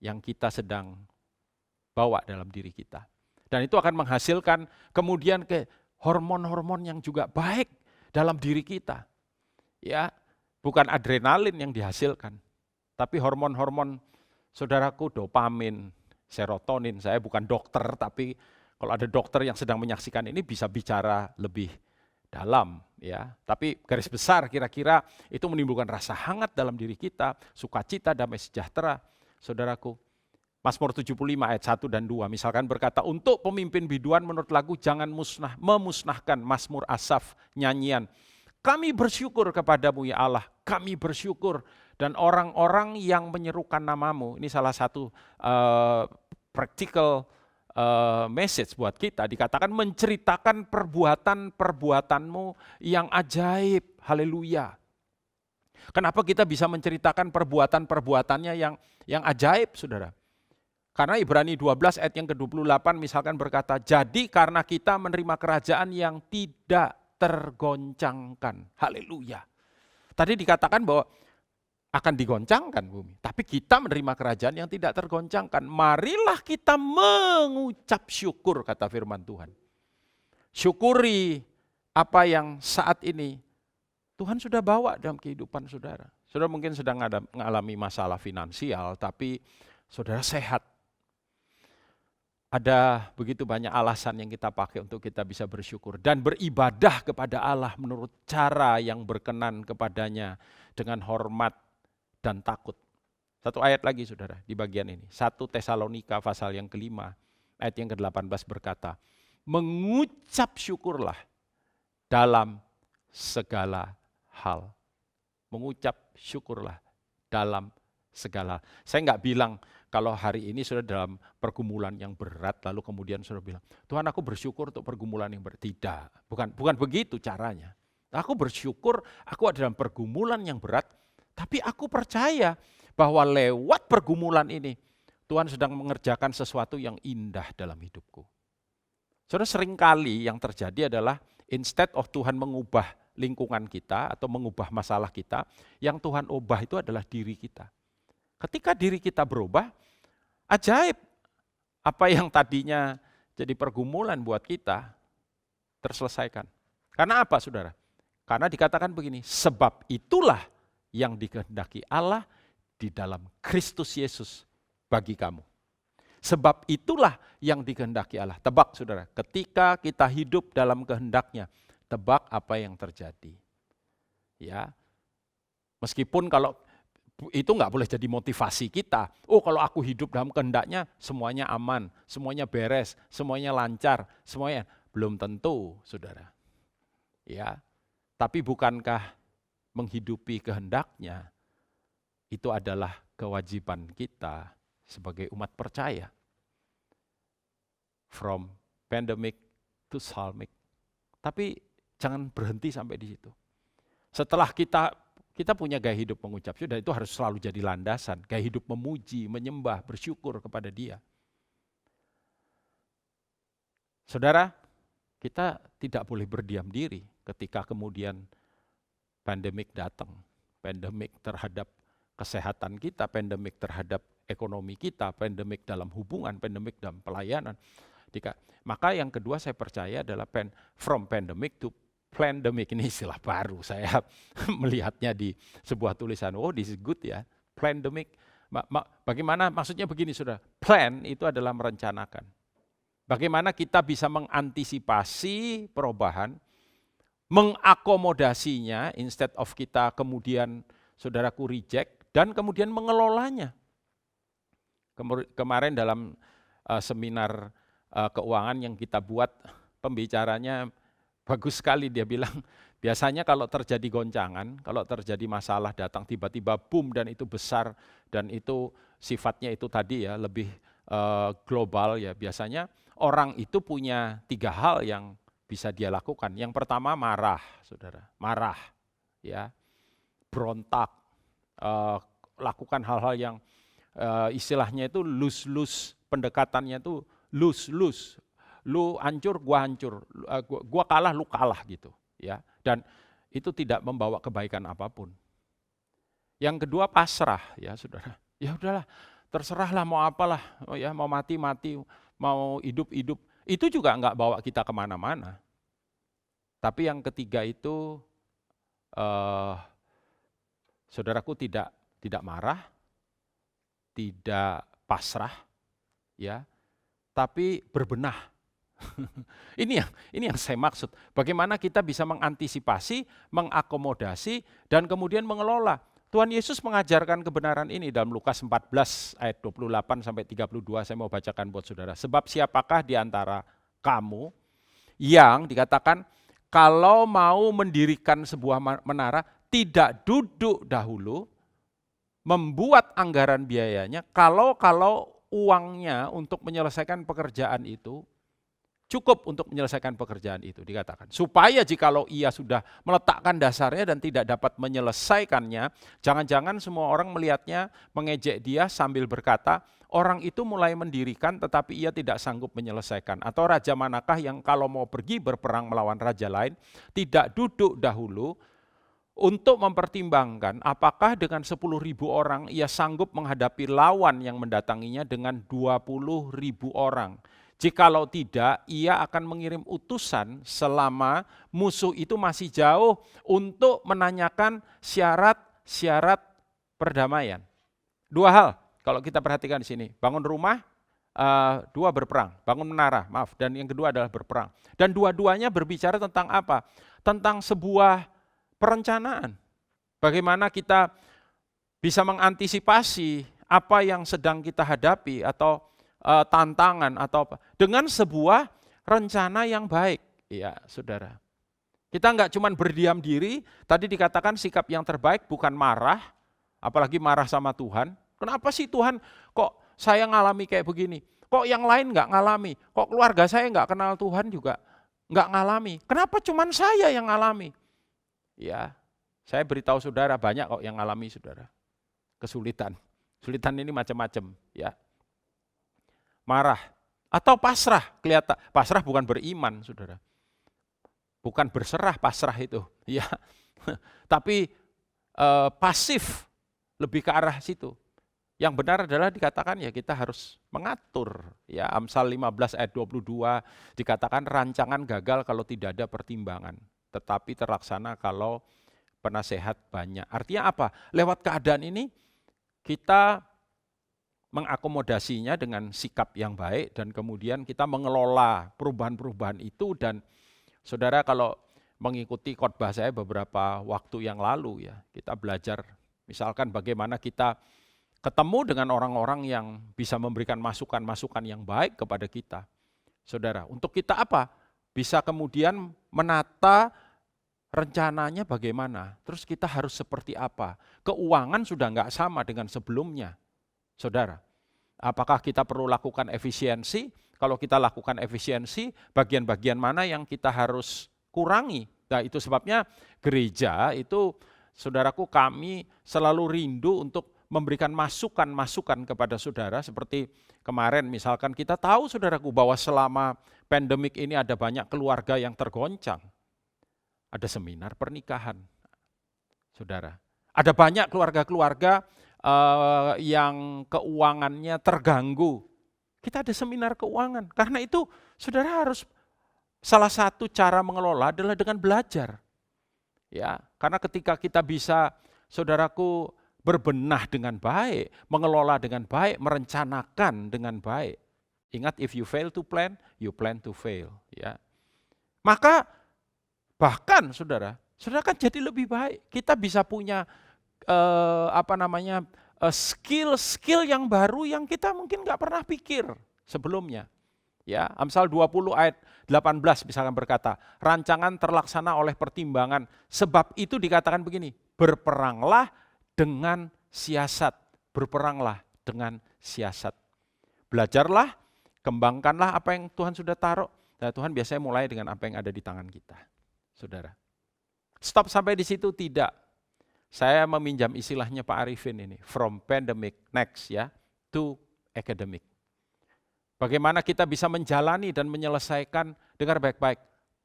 yang kita sedang bawa dalam diri kita. Dan itu akan menghasilkan kemudian hormon-hormon yang juga baik dalam diri kita. Ya, bukan adrenalin yang dihasilkan, tapi hormon-hormon, saudaraku, dopamin, serotonin. Saya bukan dokter, tapi kalau ada dokter yang sedang menyaksikan ini bisa bicara lebih dalam, ya. Tapi garis besar kira-kira itu menimbulkan rasa hangat dalam diri kita, sukacita, damai sejahtera, saudaraku. Mazmur 75 ayat 1 dan 2 misalkan berkata, untuk pemimpin biduan menurut lagu jangan memusnahkan Mazmur Asaf nyanyian. Kami bersyukur kepadamu ya Allah, kami bersyukur, dan orang-orang yang menyerukan namamu. Ini salah satu practical message buat kita, dikatakan menceritakan perbuatan-perbuatanmu yang ajaib, haleluya. Kenapa kita bisa menceritakan perbuatan-perbuatannya yang ajaib, saudara? Karena Ibrani 12 ayat yang ke-28 misalkan berkata, jadi karena kita menerima kerajaan yang tidak tergoncangkan. Haleluya. Tadi dikatakan bahwa akan digoncangkan bumi, tapi kita menerima kerajaan yang tidak tergoncangkan. Marilah kita mengucap syukur, kata firman Tuhan. Syukuri apa yang saat ini Tuhan sudah bawa dalam kehidupan saudara. Saudara mungkin sedang mengalami masalah finansial, tapi saudara sehat. Ada begitu banyak alasan yang kita pakai untuk kita bisa bersyukur dan beribadah kepada Allah menurut cara yang berkenan kepadanya dengan hormat dan takut. Satu ayat lagi saudara di bagian ini, 1 Tesalonika pasal yang kelima ayat yang ke-18 berkata, mengucap syukurlah dalam segala hal. Mengucap syukurlah dalam segala hal. Saya enggak bilang kalau hari ini sudah dalam pergumulan yang berat, lalu kemudian sudah bilang, Tuhan aku bersyukur untuk pergumulan yang berat. Tidak, bukan begitu caranya. Aku bersyukur, aku ada dalam pergumulan yang berat, tapi aku percaya bahwa lewat pergumulan ini, Tuhan sedang mengerjakan sesuatu yang indah dalam hidupku. Saudara, seringkali yang terjadi adalah, instead of Tuhan mengubah lingkungan kita atau mengubah masalah kita, yang Tuhan ubah itu adalah diri kita. Ketika diri kita berubah, ajaib. Apa yang tadinya jadi pergumulan buat kita, terselesaikan. Karena apa saudara? Karena dikatakan begini, sebab itulah yang dikehendaki Allah di dalam Kristus Yesus bagi kamu. Sebab itulah yang dikehendaki Allah. Tebak saudara, ketika kita hidup dalam kehendaknya, tebak apa yang terjadi. Ya, meskipun kalau itu nggak boleh jadi motivasi kita. Oh kalau aku hidup dalam kehendaknya semuanya aman, semuanya beres, semuanya lancar, semuanya belum tentu, saudara. Ya, tapi bukankah menghidupi kehendaknya itu adalah kewajiban kita sebagai umat percaya? From pandemic to psalmic. Tapi jangan berhenti sampai di situ. Setelah kita Kita punya gaya hidup mengucap syukur dan itu harus selalu jadi landasan. Gaya hidup memuji, menyembah, bersyukur kepada Dia. Saudara, kita tidak boleh berdiam diri ketika kemudian pandemik datang. Pandemik terhadap kesehatan kita, pandemik terhadap ekonomi kita, pandemik dalam hubungan, pandemik dalam pelayanan. Maka yang kedua saya percaya adalah from pandemic to pandemic, ini istilah baru saya melihatnya di sebuah tulisan. Oh, this is good ya, pandemic. Bagaimana maksudnya begini saudara, plan itu adalah merencanakan. Bagaimana kita bisa mengantisipasi perubahan, mengakomodasinya instead of kita kemudian saudaraku reject dan kemudian mengelolanya. Kemarin dalam seminar keuangan yang kita buat, pembicaranya bagus sekali, dia bilang biasanya kalau terjadi goncangan, kalau terjadi masalah datang tiba-tiba boom dan itu besar dan itu sifatnya itu tadi ya lebih global ya, biasanya orang itu punya 3 hal yang bisa dia lakukan. Yang pertama marah, saudara, marah, ya, berontak, lakukan hal-hal yang istilahnya itu lose-lose, pendekatannya itu lose-lose. Lu hancur, gua hancur, gua kalah, lu kalah gitu, ya. Dan itu tidak membawa kebaikan apapun. Yang kedua pasrah, ya saudara. Ya udahlah, terserahlah mau apalah, oh ya mau mati-mati, mau hidup-hidup. Itu juga enggak bawa kita kemana-mana. Tapi yang ketiga itu, saudaraku tidak marah, tidak pasrah, ya, tapi berbenah. Ini yang saya maksud. Bagaimana kita bisa mengantisipasi, mengakomodasi, dan kemudian mengelola. Tuhan Yesus mengajarkan kebenaran ini dalam Lukas 14 ayat 28 sampai 32. Saya mau bacakan buat saudara. Sebab siapakah di antara kamu yang dikatakan kalau mau mendirikan sebuah menara tidak duduk dahulu membuat anggaran biayanya, kalau uangnya untuk menyelesaikan pekerjaan itu cukup untuk menyelesaikan pekerjaan itu, dikatakan. Supaya jikalau ia sudah meletakkan dasarnya dan tidak dapat menyelesaikannya, jangan-jangan semua orang melihatnya, mengejek dia sambil berkata, orang itu mulai mendirikan tetapi ia tidak sanggup menyelesaikan. Atau raja manakah yang kalau mau pergi berperang melawan raja lain, tidak duduk dahulu untuk mempertimbangkan apakah dengan 10.000 orang ia sanggup menghadapi lawan yang mendatanginya dengan 20.000 orang. Jikalau tidak, ia akan mengirim utusan selama musuh itu masih jauh untuk menanyakan syarat-syarat perdamaian. 2 hal kalau kita perhatikan di sini, bangun rumah, 2 berperang, bangun menara, maaf, dan yang kedua adalah berperang. Dan dua-duanya berbicara tentang apa? Tentang sebuah perencanaan. Bagaimana kita bisa mengantisipasi apa yang sedang kita hadapi atau tantangan atau apa dengan sebuah rencana yang baik, ya saudara. Kita enggak cuma berdiam diri, tadi dikatakan sikap yang terbaik bukan marah, apalagi marah sama Tuhan. Kenapa sih Tuhan kok saya ngalami kayak begini? Kok yang lain enggak ngalami? Kok keluarga saya enggak kenal Tuhan juga enggak ngalami? Kenapa cuma saya yang ngalami? Ya, saya beritahu saudara banyak kok yang ngalami saudara. Kesulitan. Kesulitan ini macam-macam, ya. Marah atau pasrah, kelihatan pasrah bukan beriman, saudara. Bukan berserah, pasrah itu, ya. Tapi pasif, lebih ke arah situ. Yang benar adalah dikatakan ya kita harus mengatur. Ya, Amsal 15 ayat 22 dikatakan rancangan gagal kalau tidak ada pertimbangan, tetapi terlaksana kalau penasehat banyak. Artinya apa? Lewat keadaan ini kita mengakomodasinya dengan sikap yang baik dan kemudian kita mengelola perubahan-perubahan itu. Dan saudara kalau mengikuti khotbah saya beberapa waktu yang lalu ya, kita belajar misalkan bagaimana kita ketemu dengan orang-orang yang bisa memberikan masukan-masukan yang baik kepada kita. Saudara, untuk kita apa? Bisa kemudian menata rencananya bagaimana, terus kita harus seperti apa. Keuangan sudah enggak sama dengan sebelumnya. Saudara, apakah kita perlu lakukan efisiensi? Kalau kita lakukan efisiensi, bagian-bagian mana yang kita harus kurangi? Nah, itu sebabnya gereja itu Saudaraku, kami selalu rindu untuk memberikan masukan-masukan kepada saudara, seperti kemarin misalkan kita tahu saudaraku bahwa selama pandemik ini ada banyak keluarga yang tergoncang. Ada seminar pernikahan, saudara. Ada banyak keluarga-keluarga yang keuangannya terganggu. Kita ada seminar keuangan. Karena itu saudara harus, salah satu cara mengelola adalah dengan belajar. Ya, karena ketika kita bisa, saudaraku, berbenah dengan baik, mengelola dengan baik, merencanakan dengan baik. Ingat, if you fail to plan, you plan to fail. Ya, maka bahkan saudara kan jadi lebih baik. Kita bisa punya skill yang baru yang kita mungkin nggak pernah pikir sebelumnya. Ya, Amsal 20 ayat 18 misalkan berkata, rancangan terlaksana oleh pertimbangan, sebab itu dikatakan begini, berperanglah dengan siasat, berperanglah dengan siasat. Belajarlah, kembangkanlah apa yang Tuhan sudah taruh, dan Tuhan biasanya mulai dengan apa yang ada di tangan kita. Saudara, stop sampai di situ tidak. Saya meminjam istilahnya Pak Arifin ini, from pandemic next ya, to academic. Bagaimana kita bisa menjalani dan menyelesaikan, dengar baik-baik,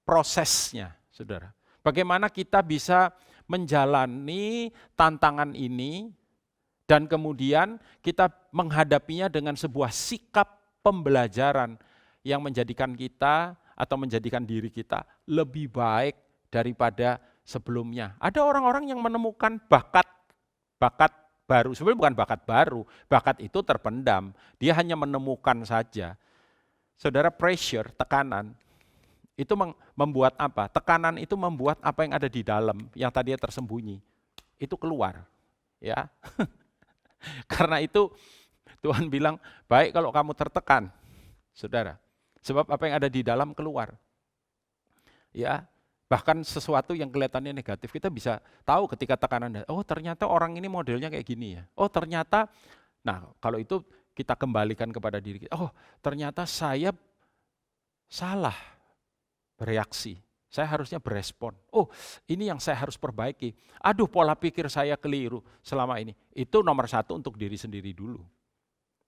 prosesnya, saudara. Bagaimana kita bisa menjalani tantangan ini dan kemudian kita menghadapinya dengan sebuah sikap pembelajaran yang menjadikan kita atau menjadikan diri kita lebih baik daripada sebelumnya. Ada orang-orang yang menemukan bakat baru, sebenarnya bukan bakat baru, bakat itu terpendam, dia hanya menemukan saja. Saudara, pressure, tekanan, itu membuat apa? Tekanan itu membuat apa yang ada di dalam, yang tadinya tersembunyi, itu keluar. Ya, karena itu Tuhan bilang, baik kalau kamu tertekan, saudara, sebab apa yang ada di dalam keluar. Ya, bahkan sesuatu yang kelihatannya negatif, kita bisa tahu ketika tekanan, oh ternyata orang ini modelnya kayak gini ya. Oh ternyata, nah kalau itu kita kembalikan kepada diri kita, oh ternyata saya salah bereaksi, saya harusnya berespon. Oh ini yang saya harus perbaiki, aduh pola pikir saya keliru selama ini. Itu nomor satu untuk diri sendiri dulu.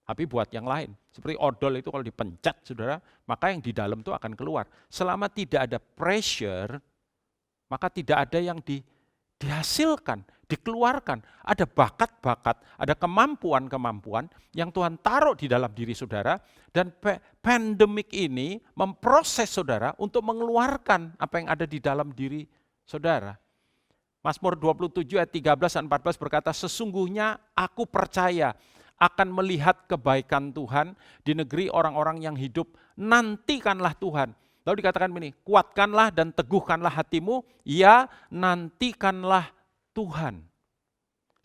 Tapi buat yang lain, seperti odol itu kalau dipencet saudara, maka yang di dalam itu akan keluar. Selama tidak ada pressure, maka tidak ada yang dihasilkan, dikeluarkan. Ada bakat-bakat, ada kemampuan-kemampuan yang Tuhan taruh di dalam diri saudara, dan pandemik ini memproses saudara untuk mengeluarkan apa yang ada di dalam diri saudara. Mazmur 27 ayat 13 dan 14 berkata, sesungguhnya aku percaya akan melihat kebaikan Tuhan di negeri orang-orang yang hidup, nantikanlah Tuhan. Lalu dikatakan begini, kuatkanlah dan teguhkanlah hatimu, ya nantikanlah Tuhan.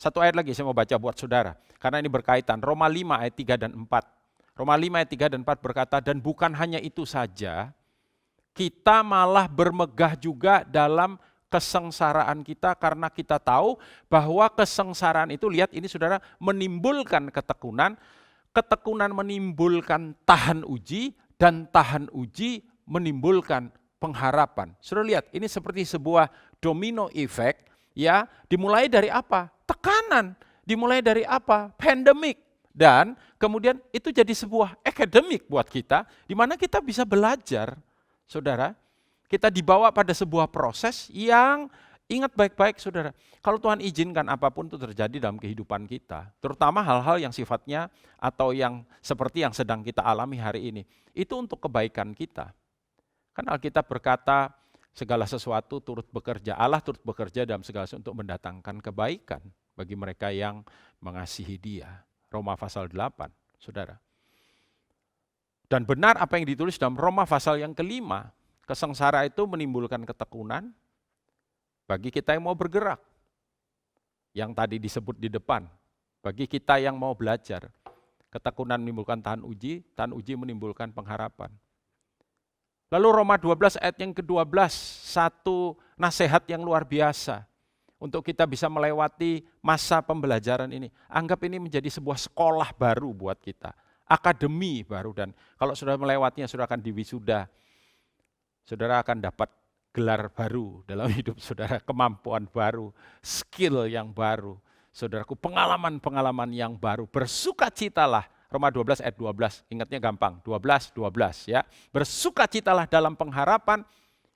Satu ayat lagi saya mau baca buat saudara, karena ini berkaitan, Roma 5 ayat 3 dan 4. Roma 5 ayat 3 dan 4 berkata, dan bukan hanya itu saja, kita malah bermegah juga dalam kesengsaraan kita, karena kita tahu bahwa kesengsaraan itu, lihat ini saudara, menimbulkan ketekunan, ketekunan menimbulkan tahan uji, dan tahan uji menimbulkan pengharapan. Saudara lihat, ini seperti sebuah domino effect, ya, dimulai dari apa? Tekanan, dimulai dari apa? Pandemik, dan kemudian itu jadi sebuah akademik buat kita, di mana kita bisa belajar, saudara. Kita dibawa pada sebuah proses yang, ingat baik-baik saudara, kalau Tuhan izinkan apapun itu terjadi dalam kehidupan kita, terutama hal-hal yang sifatnya atau yang seperti yang sedang kita alami hari ini, itu untuk kebaikan kita. Kan Alkitab berkata, segala sesuatu turut bekerja, Allah turut bekerja dalam segala sesuatu untuk mendatangkan kebaikan bagi mereka yang mengasihi Dia. Roma pasal 8, saudara. Dan benar apa yang ditulis dalam Roma pasal yang kelima, kesengsara itu menimbulkan ketekunan bagi kita yang mau bergerak. Yang tadi disebut di depan, bagi kita yang mau belajar. Ketekunan menimbulkan tahan uji menimbulkan pengharapan. Lalu Roma 12 ayat yang ke-12, satu nasihat yang luar biasa untuk kita bisa melewati masa pembelajaran ini. Anggap ini menjadi sebuah sekolah baru buat kita, akademi baru, dan kalau sudah melewatinya, sudah akan diwisuda. Saudara akan dapat gelar baru dalam hidup saudara, kemampuan baru, skill yang baru. Saudaraku, pengalaman-pengalaman yang baru. Bersukacitalah, Roma 12 ayat 12, ingatnya gampang, 12 ya. Bersukacitalah dalam pengharapan,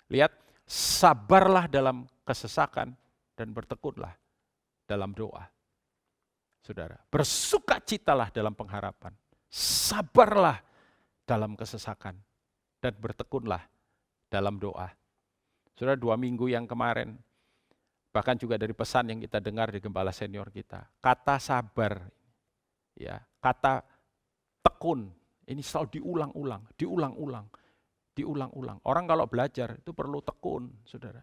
lihat, sabarlah dalam kesesakan, dan bertekunlah dalam doa. Saudara, bersukacitalah dalam pengharapan, sabarlah dalam kesesakan, dan bertekunlah dalam doa. Saudara, 2 minggu yang kemarin, bahkan juga dari pesan yang kita dengar di gembala senior kita, kata sabar, ya, kata tekun, ini selalu diulang-ulang. Orang kalau belajar itu perlu tekun, saudara,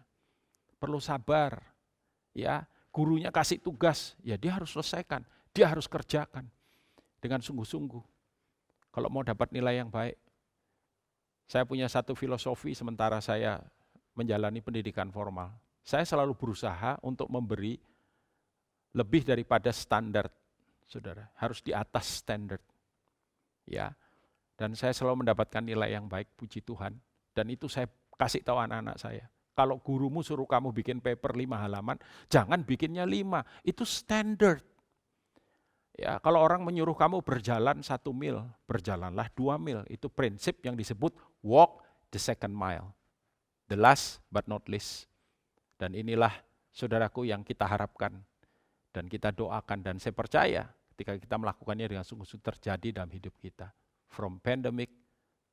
perlu sabar, ya. Gurunya kasih tugas, ya dia harus selesaikan, dia harus kerjakan dengan sungguh-sungguh. Kalau mau dapat nilai yang baik, saya punya satu filosofi sementara saya menjalani pendidikan formal. Saya selalu berusaha untuk memberi lebih daripada standar, saudara. Harus di atas standar, ya. Dan saya selalu mendapatkan nilai yang baik, puji Tuhan. Dan itu saya kasih tahu anak-anak saya. Kalau gurumu suruh kamu bikin paper 5 halaman, jangan bikinnya 5, itu standar. Ya, kalau orang menyuruh kamu berjalan 1 mil, berjalanlah 2 mil. Itu prinsip yang disebut walk the second mile. The last but not least. Dan inilah saudaraku yang kita harapkan dan kita doakan, dan saya percaya ketika kita melakukannya dengan sungguh-sungguh terjadi dalam hidup kita. From pandemic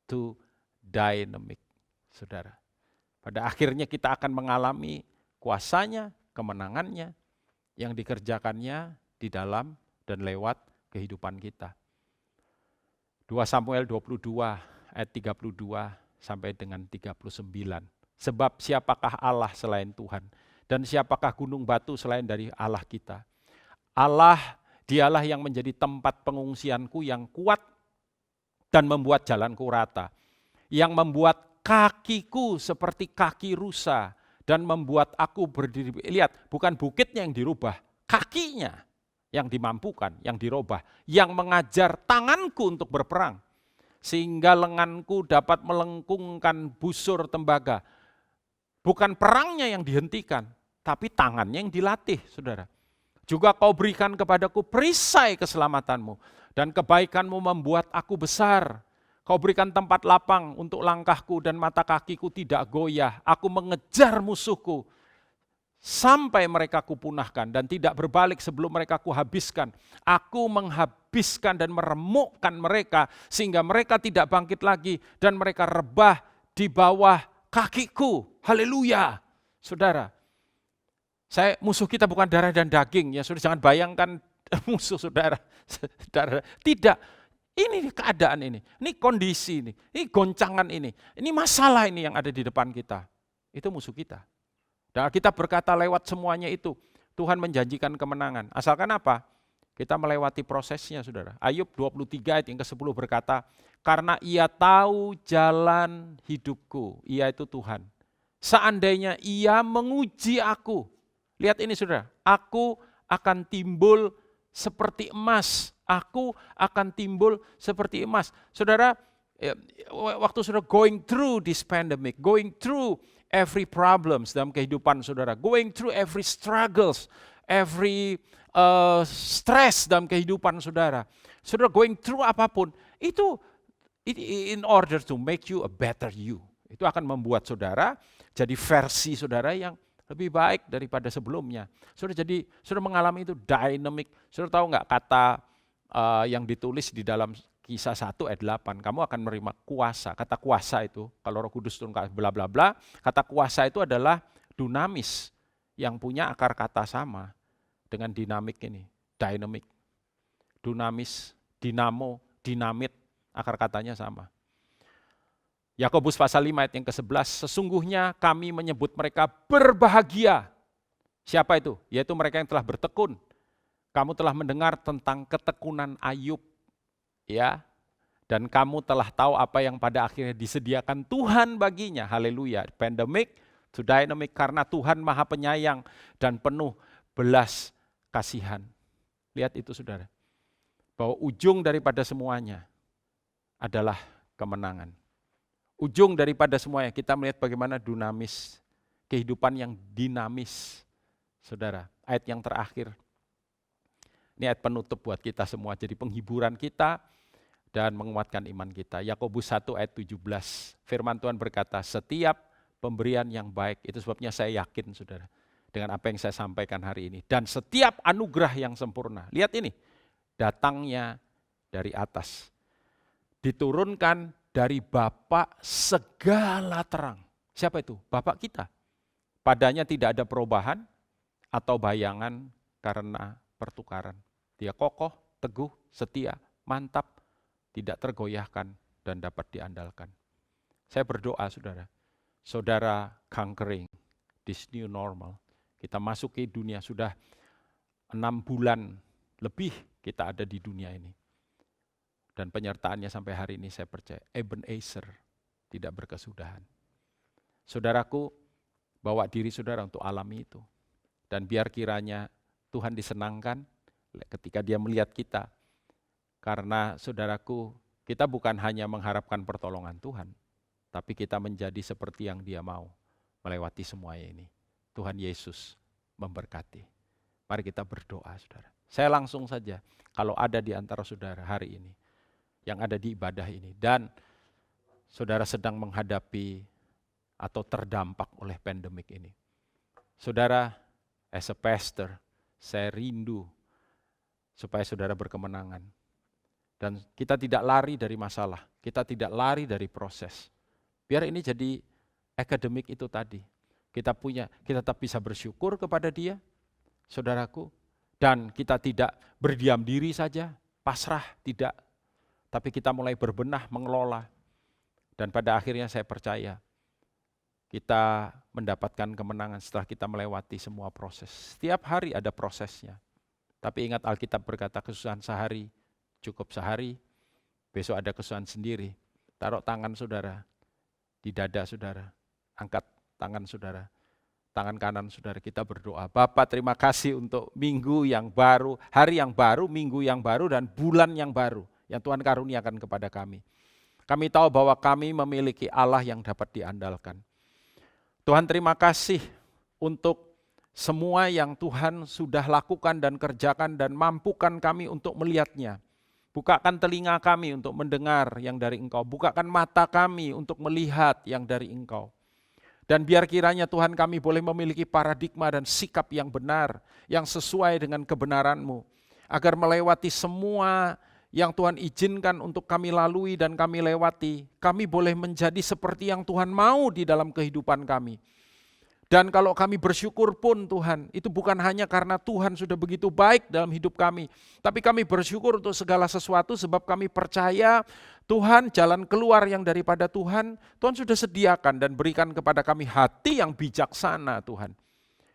to dynamic, saudara. Pada akhirnya kita akan mengalami kuasanya, kemenangannya, yang dikerjakannya di dalam dan lewat kehidupan kita. 2 Samuel 22 ayat 32 sampai dengan 39. Sebab siapakah Allah selain Tuhan, dan siapakah gunung batu selain dari Allah kita. Allah, dialah yang menjadi tempat pengungsianku yang kuat dan membuat jalanku rata, yang membuat kakiku seperti kaki rusa dan membuat aku berdiri. Lihat, bukan bukitnya yang dirubah, kakinya yang dimampukan, yang dirubah, yang mengajar tanganku untuk berperang, sehingga lenganku dapat melengkungkan busur tembaga. Bukan perangnya yang dihentikan, tapi tangannya yang dilatih, saudara. Juga kau berikan kepadaku perisai keselamatanmu, dan kebaikanmu membuat aku besar. Kau berikan tempat lapang untuk langkahku, dan mata kakiku tidak goyah. Aku mengejar musuhku sampai mereka kupunahkan, dan tidak berbalik sebelum mereka kuhabiskan. Aku menghabiskan dan meremukkan mereka, sehingga mereka tidak bangkit lagi, dan mereka rebah di bawah kakiku. Haleluya. Saudara, musuh kita bukan darah dan daging, ya saudara, jangan bayangkan musuh saudara. Tidak. Ini keadaan ini kondisi ini goncangan ini masalah ini yang ada di depan kita. Itu musuh kita. Dan kita berkata lewat semuanya itu, Tuhan menjanjikan kemenangan. Asalkan apa? Kita melewati prosesnya, saudara. Ayub 23 ayat yang ke-10 berkata, karena ia tahu jalan hidupku, ia itu Tuhan. Seandainya ia menguji aku, lihat ini saudara, aku akan timbul seperti emas. Aku akan timbul seperti emas. Saudara, waktu saudara going through this pandemic, going through every problems dalam kehidupan saudara, going through every struggles, every stress dalam kehidupan saudara, saudara going through apapun, itu in order to make you a better you. Itu akan membuat saudara jadi versi saudara yang lebih baik daripada sebelumnya. Saudara mengalami itu dynamic. Saudara tahu nggak kata yang ditulis di dalam Kisah 1 ayat 8, kamu akan menerima kuasa. Kata kuasa itu, kalau Roh Kudus turun bla bla bla, kata kuasa itu adalah dunamis yang punya akar kata sama dengan dinamik ini, dynamic. Dunamis, dinamo, dinamit, akar katanya sama. Yakobus pasal 5 ayat yang ke-11, sesungguhnya kami menyebut mereka berbahagia. Siapa itu? Yaitu mereka yang telah bertekun. Kamu telah mendengar tentang ketekunan Ayub, ya, dan kamu telah tahu apa yang pada akhirnya disediakan Tuhan baginya. Haleluya. Pandemic to dynamic, karena Tuhan Maha Penyayang dan penuh belas kasihan. Lihat itu saudara, bahwa ujung daripada semuanya adalah kemenangan. Ujung daripada semuanya, kita melihat bagaimana dunamis kehidupan yang dinamis. Saudara, ayat yang terakhir. Ini ayat penutup buat kita semua, jadi penghiburan kita dan menguatkan iman kita. Yakobus 1 ayat 17, firman Tuhan berkata, setiap pemberian yang baik, itu sebabnya saya yakin saudara, dengan apa yang saya sampaikan hari ini. Dan setiap anugerah yang sempurna, lihat ini, datangnya dari atas. Diturunkan dari Bapa segala terang. Siapa itu? Bapa kita. Padanya tidak ada perubahan atau bayangan karena pertukaran. Dia kokoh, teguh, setia, mantap, tidak tergoyahkan dan dapat diandalkan. Saya berdoa saudara, saudara conquering this new normal. Kita masuk ke dunia sudah 6 bulan lebih kita ada di dunia ini. Dan penyertaannya sampai hari ini saya percaya, Ebenezer, tidak berkesudahan. Saudaraku, bawa diri saudara untuk alami itu. Dan biar kiranya Tuhan disenangkan ketika Dia melihat kita. Karena saudaraku, kita bukan hanya mengharapkan pertolongan Tuhan, tapi kita menjadi seperti yang Dia mau, melewati semuanya ini. Tuhan Yesus memberkati. Mari kita berdoa saudara. Saya langsung saja, kalau ada di antara saudara hari ini, yang ada di ibadah ini, dan saudara sedang menghadapi atau terdampak oleh pandemik ini. Saudara, as a pastor, saya rindu supaya saudara berkemenangan. Dan kita tidak lari dari masalah, kita tidak lari dari proses. Biar ini jadi akademik itu tadi. Kita tetap bisa bersyukur kepada Dia, saudaraku, dan kita tidak berdiam diri saja, pasrah, tidak. Tapi kita mulai berbenah, mengelola. Dan pada akhirnya saya percaya, kita mendapatkan kemenangan setelah kita melewati semua proses. Setiap hari ada prosesnya. Tapi ingat Alkitab berkata kesusahan sehari, cukup sehari, besok ada kesusahan sendiri. Taruh tangan saudara di dada saudara, angkat tangan saudara, tangan kanan saudara, kita berdoa. Bapak terima kasih untuk minggu yang baru, hari yang baru, minggu yang baru, dan bulan yang baru yang Tuhan karuniakan kepada kami. Kami tahu bahwa kami memiliki Allah yang dapat diandalkan. Tuhan terima kasih untuk semua yang Tuhan sudah lakukan dan kerjakan dan mampukan kami untuk melihatnya. Bukakan telinga kami untuk mendengar yang dari Engkau. Bukakan mata kami untuk melihat yang dari Engkau. Dan biar kiranya Tuhan kami boleh memiliki paradigma dan sikap yang benar, yang sesuai dengan kebenaran-Mu. Agar melewati semua yang Tuhan izinkan untuk kami lalui dan kami lewati, kami boleh menjadi seperti yang Tuhan mau di dalam kehidupan kami. Dan kalau kami bersyukur pun Tuhan, itu bukan hanya karena Tuhan sudah begitu baik dalam hidup kami, tapi kami bersyukur untuk segala sesuatu sebab kami percaya Tuhan, jalan keluar yang daripada Tuhan sudah sediakan dan berikan kepada kami hati yang bijaksana Tuhan.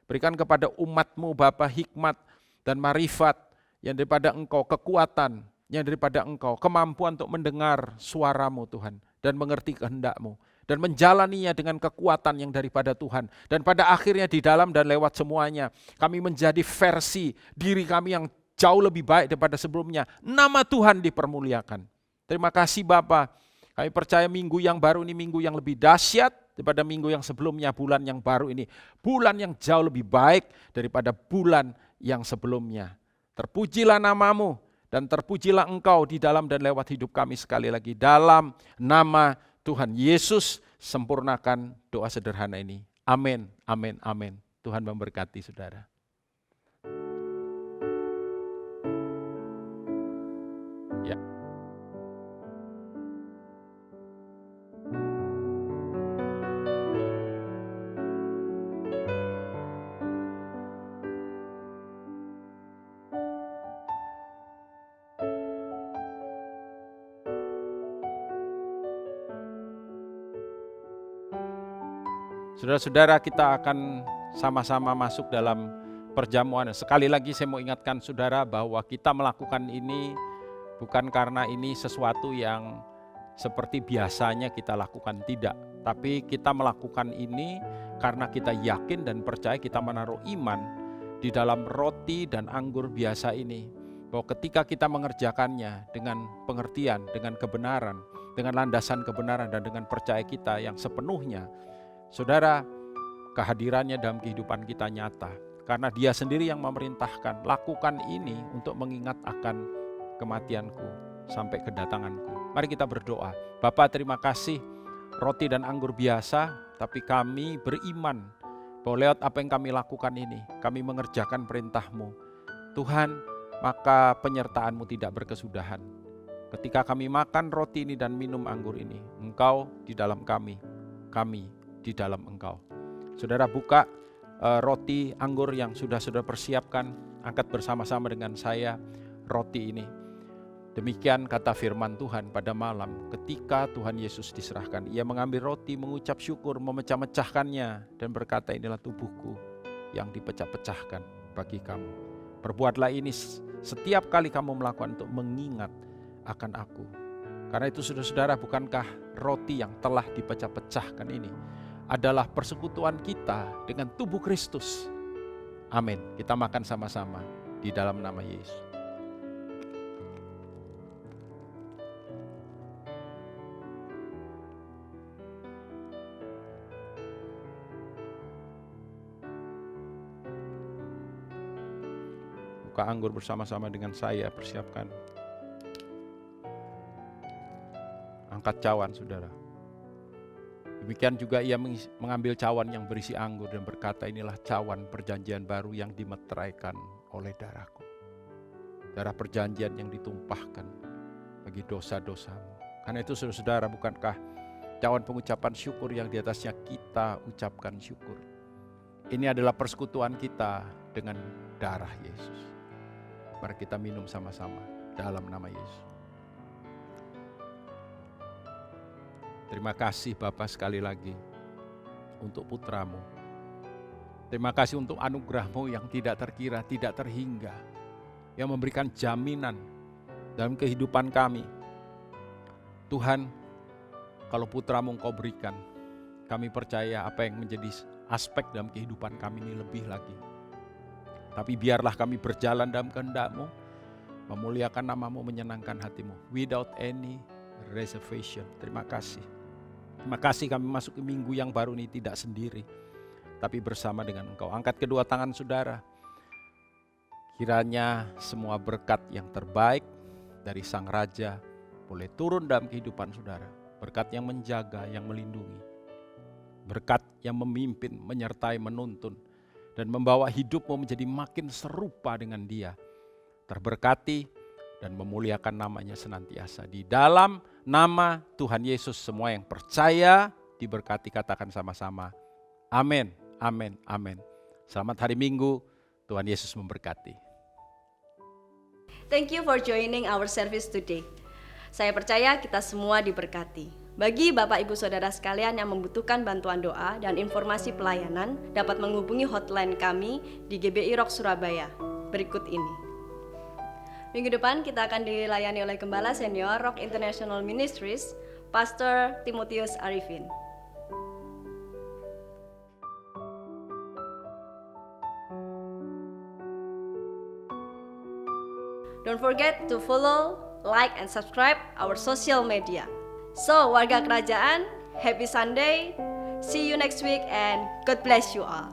Berikan kepada umat-Mu Bapa hikmat dan marifat yang daripada Engkau, kekuatan yang daripada Engkau, kemampuan untuk mendengar suara-Mu Tuhan, dan mengerti kehendak-Mu, dan menjalaninya dengan kekuatan yang daripada Tuhan. Dan pada akhirnya di dalam dan lewat semuanya, kami menjadi versi diri kami yang jauh lebih baik daripada sebelumnya. Nama Tuhan dipermuliakan. Terima kasih Bapa. Kami percaya minggu yang baru ini minggu yang lebih dahsyat daripada minggu yang sebelumnya, bulan yang baru ini. Bulan yang jauh lebih baik daripada bulan yang sebelumnya. Terpujilah nama-Mu. Dan terpujilah Engkau di dalam dan lewat hidup kami sekali lagi. Dalam nama Tuhan Yesus, sempurnakan doa sederhana ini. Amin, amin, amin. Tuhan memberkati saudara. Ya. Saudara-saudara, kita akan sama-sama masuk dalam perjamuan. Sekali lagi saya mau ingatkan saudara bahwa kita melakukan ini bukan karena ini sesuatu yang seperti biasanya kita lakukan, tidak. Tapi kita melakukan ini karena kita yakin dan percaya, kita menaruh iman di dalam roti dan anggur biasa ini. Bahwa ketika kita mengerjakannya dengan pengertian, dengan kebenaran, dengan landasan kebenaran dan dengan percaya kita yang sepenuhnya, saudara, kehadirannya dalam kehidupan kita nyata. Karena Dia sendiri yang memerintahkan, lakukan ini untuk mengingat akan kematianku sampai kedatanganku. Mari kita berdoa. Bapa, terima kasih roti dan anggur biasa, tapi kami beriman bahwa lewat apa yang kami lakukan ini, kami mengerjakan perintah-Mu. Tuhan, maka penyertaan-Mu tidak berkesudahan. Ketika kami makan roti ini dan minum anggur ini, Engkau di dalam kami di dalam Engkau. Saudara, buka roti anggur yang sudah saudara persiapkan, angkat bersama-sama dengan saya roti ini. Demikian kata firman Tuhan pada malam ketika Tuhan Yesus diserahkan. Ia mengambil roti, mengucap syukur, memecah-mecahkannya dan berkata, inilah tubuhku yang dipecah-pecahkan bagi kamu. Perbuatlah ini setiap kali kamu melakukan untuk mengingat akan aku. Karena itu saudara-saudara, bukankah roti yang telah dipecah-pecahkan ini adalah persekutuan kita dengan tubuh Kristus. Amin. Kita makan sama-sama di dalam nama Yesus. Buka anggur bersama-sama dengan saya, persiapkan. Angkat cawan, saudara. Demikian juga ia mengambil cawan yang berisi anggur dan berkata, inilah cawan perjanjian baru yang dimeteraikan oleh darahku. Darah perjanjian yang ditumpahkan bagi dosa-dosamu. Karena itu saudara-saudara, bukankah cawan pengucapan syukur yang di atasnya kita ucapkan syukur. Ini adalah persekutuan kita dengan darah Yesus. Mari kita minum sama-sama dalam nama Yesus. Terima kasih Bapa sekali lagi untuk putramu. Terima kasih untuk anugerah-Mu yang tidak terkira, tidak terhingga. Yang memberikan jaminan dalam kehidupan kami. Tuhan, kalau putramu Engkau berikan, kami percaya apa yang menjadi aspek dalam kehidupan kami ini lebih lagi. Tapi biarlah kami berjalan dalam kehendak-Mu, memuliakan nama-Mu, menyenangkan hati-Mu. Without any reservation. Terima kasih. Terima kasih kami masuk ke minggu yang baru ini tidak sendiri, tapi bersama dengan Engkau. Angkat kedua tangan saudara. Kiranya semua berkat yang terbaik dari Sang Raja boleh turun dalam kehidupan saudara. Berkat yang menjaga, yang melindungi. Berkat yang memimpin, menyertai, menuntun. Dan membawa hidupmu menjadi makin serupa dengan Dia. Terberkati dan memuliakan namanya senantiasa. Di dalam nama Tuhan Yesus, semua yang percaya diberkati, katakan sama-sama. Amin, amin, amin. Selamat hari Minggu, Tuhan Yesus memberkati. Thank you for joining our service today. Saya percaya kita semua diberkati. Bagi Bapak Ibu Saudara sekalian yang membutuhkan bantuan doa dan informasi pelayanan, dapat menghubungi hotline kami di GBI Rock Surabaya berikut ini. Minggu depan kita akan dilayani oleh Gembala Senior Rock International Ministries, Pastor Timotius Arifin. Don't forget to follow, like, and subscribe our social media. So, warga kerajaan, happy Sunday, see you next week and God bless you all.